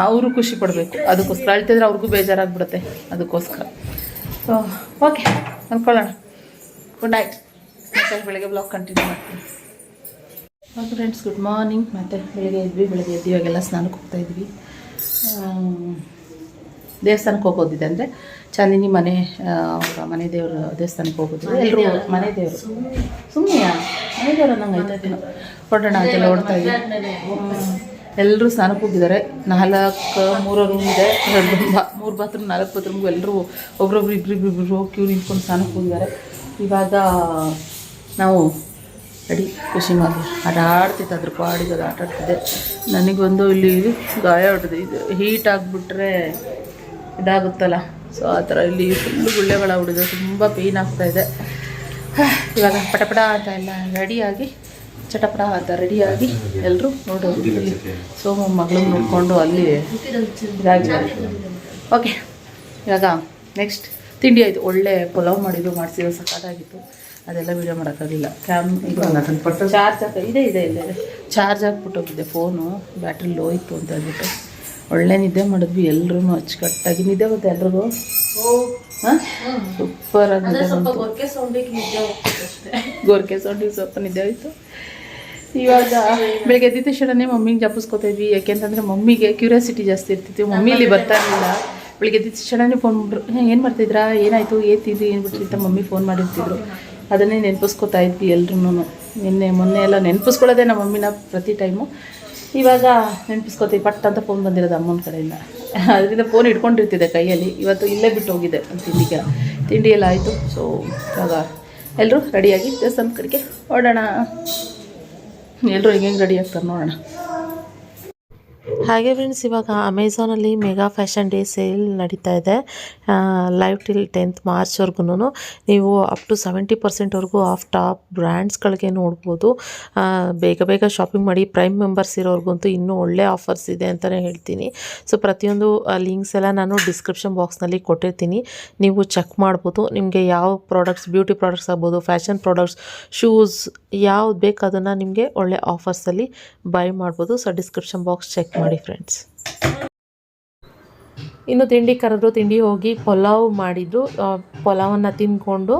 ಅವರು ಖುಷಿ ಪಡಬೇಕು. ಅದಕ್ಕೋಸ್ಕರ ಅಳ್ತಿದ್ರೆ ಅವ್ರಿಗೂ ಬೇಜಾರಾಗ್ಬಿಡುತ್ತೆ. ಅದಕ್ಕೋಸ್ಕರ ಸೊ ಓಕೆ ಅಂದ್ಕೊಳ್ಳೋಣ. Good night. ಮತ್ತು ಬೆಳಗ್ಗೆ ಬ್ಲಾಗ್ ಕಂಟಿನ್ಯೂ ಮಾಡ್ತೀನಿ. Okay friends, good morning. ಮತ್ತು ಬೆಳಗ್ಗೆ ಎದ್ದು ಇವಾಗೆಲ್ಲ ಸ್ನಾನಕ್ಕೆ ಹೋಗ್ತಾಯಿದ್ವಿ. ದೇವಸ್ಥಾನಕ್ಕೆ ಹೋಗೋದಿದೆ ಅಂದರೆ ಚಾಂದಿನಿ ಮನೆ, ಅವರ ಮನೆ ದೇವರು ದೇವಸ್ಥಾನಕ್ಕೆ ಹೋಗೋದು. ಎಲ್ಲರೂ ಮನೆ ದೇವರು ಸುಮ್ಮನೆ ಮನೆ ದೇವರು ನಂಗೆ ಆಯ್ತಾಯ್ತು ಹೊರಡೋಣ ಅಂತೆಲ್ಲ ಓಡ್ತಾಯಿದ್ವಿ. ಎಲ್ಲರೂ ಸ್ನಾನಕ್ಕೆ ಹೋಗಿದ್ದಾರೆ. 3 ರೂಮ್ ಇದೆ, 3 ಬಾತ್ರೂಮ್, 4 ಬಾತ್ರೂಮ್ಗೂ ಎಲ್ಲರೂ ಒಬ್ರೊಬ್ರು ಇಬ್ಬರು ಕ್ಯೂ ನಿಂತ್ಕೊಂಡು ಸ್ನಾನಕ್ಕೆ ಹೋಗಿದ್ದಾರೆ. ಇವಾಗ ನಾವು ರೆಡಿ ಖುಷಿ ಮಾಡಿ ಆಟಾಡ್ತಿತ್ತು, ಅದ್ರ ಪಾಡಿಗೆ ಅದು ಆಟಾಡ್ತಿದ್ದೆ. ನನಗೊಂದು ಇಲ್ಲಿ ಗಾಯ ಹೊಡೆದು, ಇದು ಹೀಟ್ ಆಗಿಬಿಟ್ರೆ ಇದಾಗುತ್ತಲ್ಲ, ಸೊ ಆ ಥರ ಇಲ್ಲಿ ಫುಲ್ಲು ಗುಳ್ಳೆಗಳಾಗ್ಬಿಟ್ಟಿದೆ, ತುಂಬ ಪೇಯ್ನ್ ಆಗ್ತಾಯಿದೆ. ಇವಾಗ ಪಟಪಟ ಅಂತ ಎಲ್ಲ ರೆಡಿಯಾಗಿ ಚಟಪಟ ಅಂತ ರೆಡಿಯಾಗಿ ಎಲ್ಲರೂ ನೋಡೋದು. ಇಲ್ಲಿ ಸೋಮ ಮಗಳನ್ನ ನೋಡಿಕೊಂಡು ಅಲ್ಲಿ ಇದಾಗಿದೆ. ಓಕೆ, ಇವಾಗ ನೆಕ್ಸ್ಟ್ ತಿಂಡಿ ಆಯಿತು. ಒಳ್ಳೆ ಪಲಾವ್ ಮಾಡಿಸಿರೋ ಸಕ್ಕತ್ತಾಗಿತ್ತು. ಅದೆಲ್ಲ ವೀಡಿಯೋ ಮಾಡೋಕ್ಕಾಗಲಿಲ್ಲ. ಚಾರ್ಜ್ ಇದೆ ಚಾರ್ಜ್ ಹಾಕ್ಬಿಟ್ಟೋಗಿದ್ದೆ ಫೋನು, ಬ್ಯಾಟ್ರಿ ಲೋ ಇತ್ತು ಅಂತ ಹೇಳ್ಬಿಟ್ಟು. ಒಳ್ಳೆ ನಿದ್ದೆ ಮಾಡಿದ್ವಿ ಎಲ್ಲರೂ ಅಚ್ಚುಕಟ್ಟಾಗಿ. ನಿದ್ದೆ ಬಂತು ಎಲ್ರಿಗೂ. ಹಾಂ, ಸೂಪರಾಗಿ ನಿದ್ದೆ ಬಂತು. ಗೋರ್ಕೆ ಸೌಂಡಿಗೆ ಸ್ವಲ್ಪ ನಿದ್ದೆ ಹೋಯಿತು. ಇವಾಗ ಬೆಳಗ್ಗೆ ಎದ್ದ ತಕ್ಷಣನೇ ಮಮ್ಮಿಗೆ ಜಪಿಸ್ಕೊತಾ ಇದ್ವಿ. ಯಾಕೆಂತಂದರೆ ಮಮ್ಮಿಗೆ ಕ್ಯೂರಿಯಾಸಿಟಿ ಜಾಸ್ತಿ ಇರ್ತಿತ್ತು. ಮಮ್ಮಿ ಇಲ್ಲಿ ಬರ್ತಾ ಇರಲಿಲ್ಲ. ಬೆಳಗ್ಗೆ ಎದ್ದ ತಕ್ಷಣನೇ ಫೋನ್ ಮಾಡ್ಬಿಟ್ರು, ಏನು ಮಾಡ್ತಿದ್ರಾ, ಏನಾಯಿತು, ಏತಿದ್ರಿ, ಏನು ಬಿಟ್ರಿ ಅಂತ ಮಮ್ಮಿ ಫೋನ್ ಮಾಡಿರ್ತಿದ್ರು. ಅದನ್ನೇ ನೆನಪಿಸ್ಕೊತಾ ಇದ್ವಿ ಎಲ್ರೂ. ಮೊನ್ನೆ ಎಲ್ಲ ನೆನಪಿಸ್ಕೊಳ್ಳೋದೆ ನಮ್ಮ ಮಮ್ಮಿನ ಪ್ರತಿ ಟೈಮು. ಇವಾಗ ನೆನಪಿಸ್ಕೊತೀವಿ. ಪಟ್ ಅಂತ ಫೋನ್ ಬಂದಿರೋದು ಅಮ್ಮನ ಕಡೆಯಿಂದ. ಅದರಿಂದ ಫೋನ್ ಇಟ್ಕೊಂಡಿರ್ತಿದ್ದೆ ಕೈಯಲ್ಲಿ. ಇವತ್ತು ಇಲ್ಲೇ ಬಿಟ್ಟು ಹೋಗಿದ್ದೆ ತಿಂಡಿ ಎಲ್ಲ ಆಯಿತು. ಸೊ ಇವಾಗ ಎಲ್ಲರೂ ರೆಡಿಯಾಗಿ ದೇವಸ್ಥಾನದ ಕಡೆಗೆ ಹೊರಡೋಣ. ಎಲ್ಲರೂ ಹೆಂಗೆ ರೆಡಿ ಆಗ್ತಾರೆ ನೋಡೋಣ. ಹಾಗೆ ಫ್ರೆಂಡ್ಸ್, ಇವಾಗ ಅಮೆಝಾನಲ್ಲಿ ಮೆಗಾ ಫ್ಯಾಷನ್ ಡೇ ಸೇಲ್ ನಡೀತಾ ಇದೆ. ಲೈವ್ ಟಿಲ್ 10th ಮಾರ್ಚ್ವರೆಗೂ ನೀವು ಅಪ್ ಟು 70% ಆಫ್ ಟಾಪ್ ಬ್ರ್ಯಾಂಡ್ಸ್ಗಳಿಗೆ ನೋಡ್ಬೋದು. ಬೇಗ ಶಾಪಿಂಗ್ ಮಾಡಿ. ಪ್ರೈಮ್ ಮೆಂಬರ್ಸ್ ಇರೋರ್ಗಂತೂ ಇನ್ನೂ ಒಳ್ಳೆ ಆಫರ್ಸ್ ಇದೆ ಅಂತಲೇ ಹೇಳ್ತೀನಿ. ಸೊ ಪ್ರತಿಯೊಂದು ಲಿಂಕ್ಸ್ ಎಲ್ಲ ನಾನು ಡಿಸ್ಕ್ರಿಪ್ಷನ್ ಬಾಕ್ಸ್ನಲ್ಲಿ ಕೊಟ್ಟಿರ್ತೀನಿ, ನೀವು ಚೆಕ್ ಮಾಡ್ಬೋದು. ನಿಮಗೆ ಯಾವ ಪ್ರಾಡಕ್ಟ್ಸ್, ಬ್ಯೂಟಿ ಪ್ರಾಡಕ್ಟ್ಸ್ ಆಗ್ಬೋದು, ಫ್ಯಾಷನ್ ಪ್ರಾಡಕ್ಟ್ಸ್, ಶೂಸ್ ಯಾವ್ದು ಬೇಕು ಅದನ್ನು ನಿಮಗೆ ಒಳ್ಳೆ ಆಫರ್ಸಲ್ಲಿ ಬೈ ಮಾಡ್ಬೋದು. ಸೊ ಡಿಸ್ಕ್ರಿಪ್ಷನ್ ಬಾಕ್ಸ್ ಚೆಕ್ ಮಾಡಿ ಫ್ರೆಂಡ್ಸ್. ಇನ್ನು ತಿಂಡಿ ಕರೆದ್ರು, ತಿಂಡಿ ಹೋಗಿ ಪಲಾವ್ ಮಾಡಿದ್ರು. ಪಲಾವನ್ನು ತಿಂದ್ಕೊಂಡು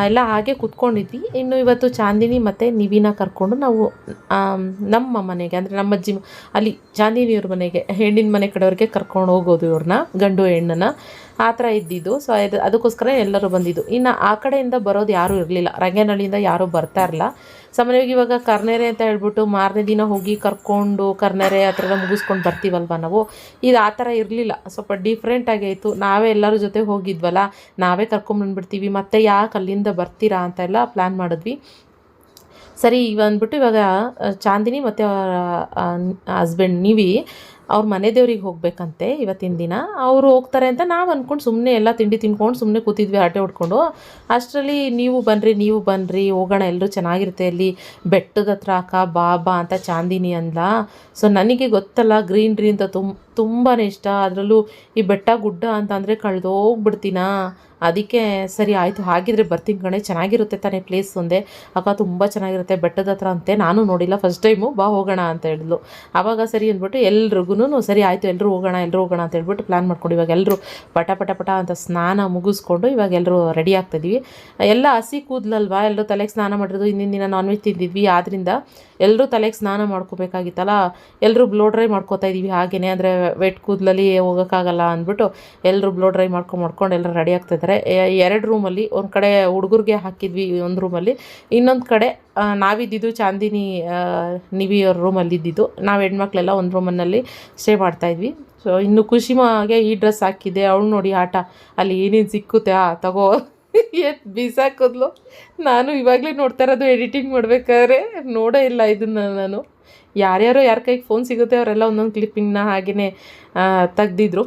ಎಲ್ಲ ಹಾಗೆ ಕೂತ್ಕೊಂಡಿದ್ವಿ. ಇನ್ನು ಇವತ್ತು ಚಾಂದಿನಿ ಮತ್ತು ನಿವಿನ ಕರ್ಕೊಂಡು ನಾವು ನಮ್ಮ ಮನೆಗೆ, ಅಂದರೆ ನಮ್ಮ ಅಜ್ಜಿ ಅಲ್ಲಿ ಚಾಂದಿನಿಯವ್ರ ಮನೆಗೆ, ಹೆಣ್ಣಿನ ಮನೆ ಕಡೆಯವ್ರಿಗೆ ಕರ್ಕೊಂಡು ಹೋಗೋದು ಇವ್ರನ್ನ, ಗಂಡು ಹೆಣ್ಣನ್ನು, ಆ ಥರ ಇದ್ದಿದ್ದು. ಸೊ ಅದಕ್ಕೋಸ್ಕರ ಎಲ್ಲರೂ ಬಂದಿದ್ದು. ಇನ್ನು ಆ ಕಡೆಯಿಂದ ಬರೋದು ಯಾರೂ ಇರಲಿಲ್ಲ, ರಂಗನಹಳ್ಳಿಯಿಂದ ಯಾರೂ ಬರ್ತಾ ಇರಲಿಲ್ಲ. ಸಾಮಾನ್ಯವಾಗಿ ಇವಾಗ ಕರ್ನೆರೆ ಅಂತ ಹೇಳ್ಬಿಟ್ಟು ಮಾರನೇ ದಿನ ಹೋಗಿ ಕರ್ಕೊಂಡು ಕರ್ನೆರೆ ಆ ಥರ ಮುಗಿಸ್ಕೊಂಡು ಬರ್ತೀವಲ್ವ ನಾವು. ಇದು ಆ ಥರ ಇರಲಿಲ್ಲ, ಸ್ವಲ್ಪ ಡಿಫ್ರೆಂಟಾಗಿ ಆಯಿತು. ನಾವೇ ಎಲ್ಲರ ಜೊತೆ ಹೋಗಿದ್ವಲ್ಲ, ನಾವೇ ಕರ್ಕೊಂಬಂದ್ಬಿಡ್ತೀವಿ, ಮತ್ತು ಯಾಕೆ ಅಲ್ಲಿಂದ ಬರ್ತೀರಾ ಅಂತೆಲ್ಲ ಪ್ಲ್ಯಾನ್ ಮಾಡಿದ್ವಿ. ಸರಿ ಅಂದ್ಬಿಟ್ಟು ಇವಾಗ ಚಾಂದಿನಿ ಮತ್ತು ಅವರ ಹಸ್ಬೆಂಡ್ ನಿವಿ ಅವ್ರ ಮನೆ ದೇವ್ರಿಗೆ ಹೋಗ್ಬೇಕಂತೆ ಇವತ್ತಿನ ದಿನ. ಅವರು ಹೋಗ್ತಾರೆ ಅಂತ ನಾವು ಅಂದ್ಕೊಂಡು ಸುಮ್ಮನೆ ಎಲ್ಲ ತಿಂಡಿ ತಿನ್ಕೊಂಡು ಸುಮ್ಮನೆ ಕೂತಿದ್ವಿ ಹರಟೆ ಹೊಡ್ಕೊಂಡು. ಅಷ್ಟರಲ್ಲಿ ನೀವು ಬನ್ನಿರಿ ಹೋಗೋಣ, ಎಲ್ಲರೂ ಚೆನ್ನಾಗಿರುತ್ತೆ ಅಲ್ಲಿ ಬೆಟ್ಟದ ಹತ್ರ ಅಕ್ಕ ಬಾ ಅಂತ ಚಾಂದಿನಿ ಅಂದ್ಲ. ಸೊ ನನಗೆ ಗೊತ್ತಲ್ಲ ಗ್ರೀನ್ರಿ ಅಂತ ತುಂಬಾ ಇಷ್ಟ, ಅದರಲ್ಲೂ ಈ ಬೆಟ್ಟ ಗುಡ್ಡ ಅಂತ ಅಂದರೆ ಕಳೆದೋಗ್ಬಿಡ್ತೀನಾ. ಅದಕ್ಕೆ ಸರಿ ಆಯಿತು ಹಾಗಿದ್ರೆ ಬರ್ತೀನಿ ಕಣೆ, ಚೆನ್ನಾಗಿರುತ್ತೆ ತಾನೇ ಪ್ಲೇಸ್ ಒಂದೇ ಅಕ್ಕ, ತುಂಬ ಚೆನ್ನಾಗಿರುತ್ತೆ ಬೆಟ್ಟದ ಹತ್ರ ಅಂತೆ, ನಾನು ನೋಡಿಲ್ಲ ಫಸ್ಟ್ ಟೈಮು, ಬಾ ಹೋಗೋಣ ಅಂತ ಹೇಳಿದ್ಲು. ಆವಾಗ ಸರಿ ಅಂದ್ಬಿಟ್ಟು ಎಲ್ರಿಗೂ ಸರಿ ಆಯಿತು ಎಲ್ಲರೂ ಹೋಗೋಣ ಅಂತ ಹೇಳ್ಬಿಟ್ಟು ಪ್ಲ್ಯಾನ್ ಮಾಡ್ಕೊಂಡು ಇವಾಗ ಎಲ್ಲರೂ ಪಟ ಅಂತ ಸ್ನಾನ ಮುಗಿಸ್ಕೊಂಡು ಇವಾಗ ಎಲ್ಲರೂ ರೆಡಿ ಆಗ್ತಾಯಿದ್ವಿ. ಎಲ್ಲ ಹಸಿ ಕೂದಲಲ್ವಾ, ಎಲ್ಲರೂ ತಲೆಗೆ ಸ್ನಾನ ಮಾಡಿರೋದು, ಹಿಂದಿನ ದಿನ ನಾನ್ ವೆಜ್ ತಿಂದಿದ್ವಿ, ಆದ್ದರಿಂದ ಎಲ್ಲರೂ ತಲೆಗೆ ಸ್ನಾನ ಮಾಡ್ಕೋಬೇಕಾಗಿತ್ತಲ್ಲ, ಎಲ್ಲರೂ ಬ್ಲೋ ಡ್ರೈ ಮಾಡ್ಕೋತಾ ಇದ್ದೀವಿ ಹಾಗೇ, ಅಂದರೆ ವೆಟ್ ಕೂದಲಲ್ಲಿ ಹೋಗೋಕ್ಕಾಗಲ್ಲ ಅಂದ್ಬಿಟ್ಟು ಎಲ್ಲರೂ ಬ್ಲೋ ಡ್ರೈ ಮಾಡ್ಕೊಂಡು ಎಲ್ಲರೂ ರೆಡಿ ಆಗ್ತಾಯಿದ್ದಾರೆ. 2 ರೂಮಲ್ಲಿ, ಒಂದು ಕಡೆ ಹುಡುಗರಿಗೆ ಹಾಕಿದ್ವಿ ಒಂದು ರೂಮಲ್ಲಿ, ಇನ್ನೊಂದು ಕಡೆ ನಾವಿದ್ದಿದ್ದು ಚಾಂದಿನಿ ನಿವಿಯವ್ರ ರೂಮಲ್ಲಿ ಇದ್ದಿದ್ದು, ನಾವು ಹೆಣ್ಮಕ್ಳೆಲ್ಲ ಒಂದು ರೂಮನ್ನಲ್ಲಿ ಸ್ಟೇ ಮಾಡ್ತಾಯಿದ್ವಿ. ಸೊ ಇನ್ನು ಖುಷಿಮಾಗೆ ಈ ಡ್ರೆಸ್ ಹಾಕಿದ್ದೆ, ಅವಳು ನೋಡಿ ಆಟ ಅಲ್ಲಿ ಏನೇನು ಸಿಕ್ಕುತ್ತೆ ತಗೋ ಬೀಸಾಕೋದ್ಲು. ನಾನು ಇವಾಗಲೇ ನೋಡ್ತಾ ಇರೋದು ಎಡಿಟಿಂಗ್ ಮಾಡಬೇಕಾದ್ರೆ, ನೋಡೇ ಇಲ್ಲ ಇದನ್ನು ನಾನು. ಯಾರ ಕೈಗೆ ಫೋನ್ ಸಿಗುತ್ತೆ ಅವರೆಲ್ಲ ಒಂದೊಂದು ಕ್ಲಿಪ್ಪಿಂಗ್ನ ಹಾಗೆಯೇ ತೆಗ್ದಿದ್ರು.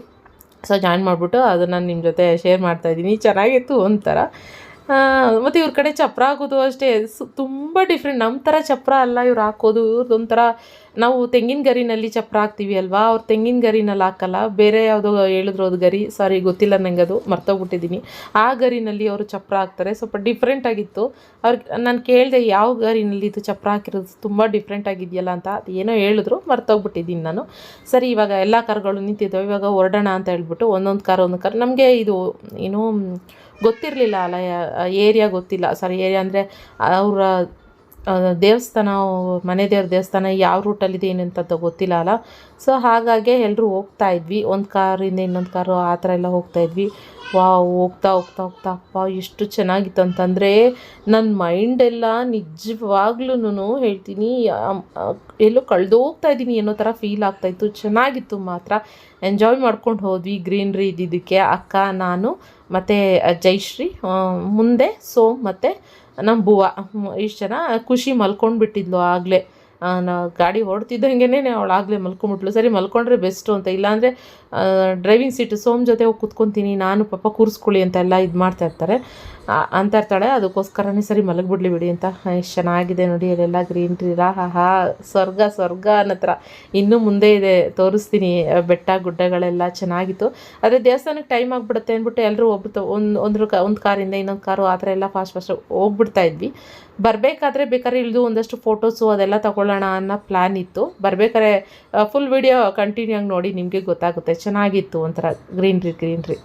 ಸೊ ಜಾಯಿನ್ ಮಾಡಿಬಿಟ್ಟು ಅದನ್ನು ನಿಮ್ಮ ಜೊತೆ ಶೇರ್ ಮಾಡ್ತಾಯಿದ್ದೀನಿ. ಚೆನ್ನಾಗಿತ್ತು ಒಂಥರ. ಮತ್ತು ಇವ್ರ ಕಡೆ ಚಪ್ರ ಹಾಕೋದು ಅಷ್ಟೇ ತುಂಬ ಡಿಫ್ರೆಂಟ್, ನಮ್ಮ ಥರ ಚಪ್ರ ಅಲ್ಲ ಇವ್ರು ಹಾಕೋದು. ಇವ್ರದ್ದು ಒಂಥರ, ನಾವು ತೆಂಗಿನ ಗರಿನಲ್ಲಿ ಚಪ್ರ ಹಾಕ್ತೀವಿ ಅಲ್ವಾ, ಅವ್ರು ತೆಂಗಿನ ಗರಿನಲ್ಲಿ ಹಾಕಲ್ಲ, ಬೇರೆ ಯಾವುದೋ ಹೇಳಿದ್ರು ಅದು ಗರಿ, ಸಾರಿ ಗೊತ್ತಿಲ್ಲ ನನಗೆ, ಅದು ಮರ್ತೋಗ್ಬಿಟ್ಟಿದ್ದೀನಿ. ಆ ಗರಿನಲ್ಲಿ ಅವರು ಚಪ್ರ ಹಾಕ್ತಾರೆ, ಸ್ವಲ್ಪ ಡಿಫ್ರೆಂಟಾಗಿತ್ತು. ಅವ್ರಿಗೆ ನಾನು ಕೇಳಿದೆ ಯಾವ ಗರಿನಲ್ಲಿ ಇದು ಚಪ್ರ ಹಾಕಿರೋದು ತುಂಬ ಡಿಫ್ರೆಂಟಾಗಿದೆಯಲ್ಲ ಅಂತ, ಅದು ಏನೋ ಹೇಳಿದ್ರು, ಮರ್ತೋಗ್ಬಿಟ್ಟಿದ್ದೀನಿ ನಾನು. ಸರಿ ಇವಾಗ ಎಲ್ಲ ಕಾರ್ಗಳು ನಿಂತಿದ್ದಾವೆ, ಇವಾಗ ಹೊರಡೋಣ ಅಂತ ಹೇಳ್ಬಿಟ್ಟು ಒಂದೊಂದು ಕಾರು ನಮಗೆ ಇದು ಏನೋ ಗೊತ್ತಿರಲಿಲ್ಲ ಅಲ್ಲ, ಏರಿಯಾ ಗೊತ್ತಿಲ್ಲ, ಸಾರಿ ಏರಿಯಾ ಅಂದರೆ ಅವರ ದೇವಸ್ಥಾನ, ಮನೆ ದೇವ್ರ ದೇವಸ್ಥಾನ ಯಾವ ರೂಟಲ್ಲಿದೆ ಏನಂತದ್ದು ಗೊತ್ತಿಲ್ಲ ಅಲ್ಲ. ಸೊ ಹಾಗಾಗಿ ಎಲ್ಲರೂ ಹೋಗ್ತಾಯಿದ್ವಿ, ಒಂದು ಕಾರಿಂದ ಇನ್ನೊಂದು ಕಾರು ಆ ಥರ ಎಲ್ಲ ಹೋಗ್ತಾಯಿದ್ವಿ. ಹೋಗ್ತಾ ಅಪ್ಪ ಎಷ್ಟು ಚೆನ್ನಾಗಿತ್ತು ಅಂತಂದರೆ, ನನ್ನ ಮೈಂಡೆಲ್ಲ ನಿಜವಾಗ್ಲೂ ಹೇಳ್ತೀನಿ ಎಲ್ಲೋ ಕಳೆದೋಗ್ತಾಯಿದ್ದೀನಿ ಅನ್ನೋ ಥರ ಫೀಲ್ ಆಗ್ತಾಯಿತ್ತು. ಚೆನ್ನಾಗಿತ್ತು ಮಾತ್ರ, ಎಂಜಾಯ್ ಮಾಡ್ಕೊಂಡು ಹೋದ್ವಿ ಗ್ರೀನ್ರಿ ಇದ್ದಿದ್ದಕ್ಕೆ. ಅಕ್ಕ, ನಾನು ಮತ್ತು ಜಯಶ್ರೀ, ಮುಂದೆ ಸೋಮ್ ಮತ್ತು ನಮ್ಮ ಬುವ್ವ, ಇಷ್ಟು ಜನ. ಖುಷಿ ಮಲ್ಕೊಂಡು ಬಿಟ್ಟಿದ್ಲು ಆಗಲೇ, ಗಾಡಿ ಹೊಡ್ತಿದ್ದಂಗೆ ಅವಳು ಆಗಲೇ ಮಲ್ಕೊಂಬಿಟ್ಲು. ಸರಿ ಮಲ್ಕೊಂಡ್ರೆ ಬೆಸ್ಟು ಅಂತ, ಇಲ್ಲಾಂದರೆ ಡ್ರೈವಿಂಗ್ ಸೀಟು ಸೋಮ್ ಜೊತೆ ಹೋಗಿ ಕೂತ್ಕೊತೀನಿ ನಾನು, ಪಾಪ ಕೂರಿಸ್ಕೊಳ್ಳಿ ಅಂತೆಲ್ಲ ಇದು ಮಾಡ್ತಾಯಿರ್ತಾರೆ ಅಂತ ಇರ್ತಾಳೆ. ಅದಕ್ಕೋಸ್ಕರನೇ ಸರಿ ಮಲಗಿಬಿಡ್ಲಿ ಬಿಡಿ ಅಂತ. ಎಷ್ಟು ಚೆನ್ನಾಗಿದೆ ನೋಡಿ, ಅಲ್ಲೆಲ್ಲ ಗ್ರೀನ್ರಿ, ಸ್ವರ್ಗ ಅನ್ನೋ ಥರ. ಇನ್ನೂ ಮುಂದೆ ಇದೆ, ತೋರಿಸ್ತೀನಿ ಬೆಟ್ಟ ಗುಡ್ಡಗಳೆಲ್ಲ ಚೆನ್ನಾಗಿತ್ತು. ಅದೇ ದೇವಸ್ಥಾನಕ್ಕೆ ಟೈಮ್ ಆಗಿಬಿಡುತ್ತೆ ಅಂದ್ಬಿಟ್ಟು ಎಲ್ಲರೂ ಒಂದು ಕಾರಿಂದ ಇನ್ನೊಂದು ಕಾರು ಆ ಥರ ಎಲ್ಲ ಫಾಸ್ಟ್ ಹೋಗ್ಬಿಡ್ತಾ ಇದ್ವಿ. ಬರಬೇಕಾದ್ರೆ ಬೇಕಾದ್ರೆ ಇಳಿದು ಒಂದಷ್ಟು ಫೋಟೋಸು ಅದೆಲ್ಲ ತಗೊಳ್ಳೋಣ ಅನ್ನೋ ಪ್ಲ್ಯಾನ್ ಇತ್ತು. ಬರಬೇಕಾದ್ರೆ ಫುಲ್ ವಿಡಿಯೋ ಕಂಟಿನ್ಯೂ ಆಗಿ ನೋಡಿ, ನಿಮಗೆ ಗೊತ್ತಾಗುತ್ತೆ. ಚೆನ್ನಾಗಿತ್ತು ಒಂಥರ ಗ್ರೀನ್ರಿ.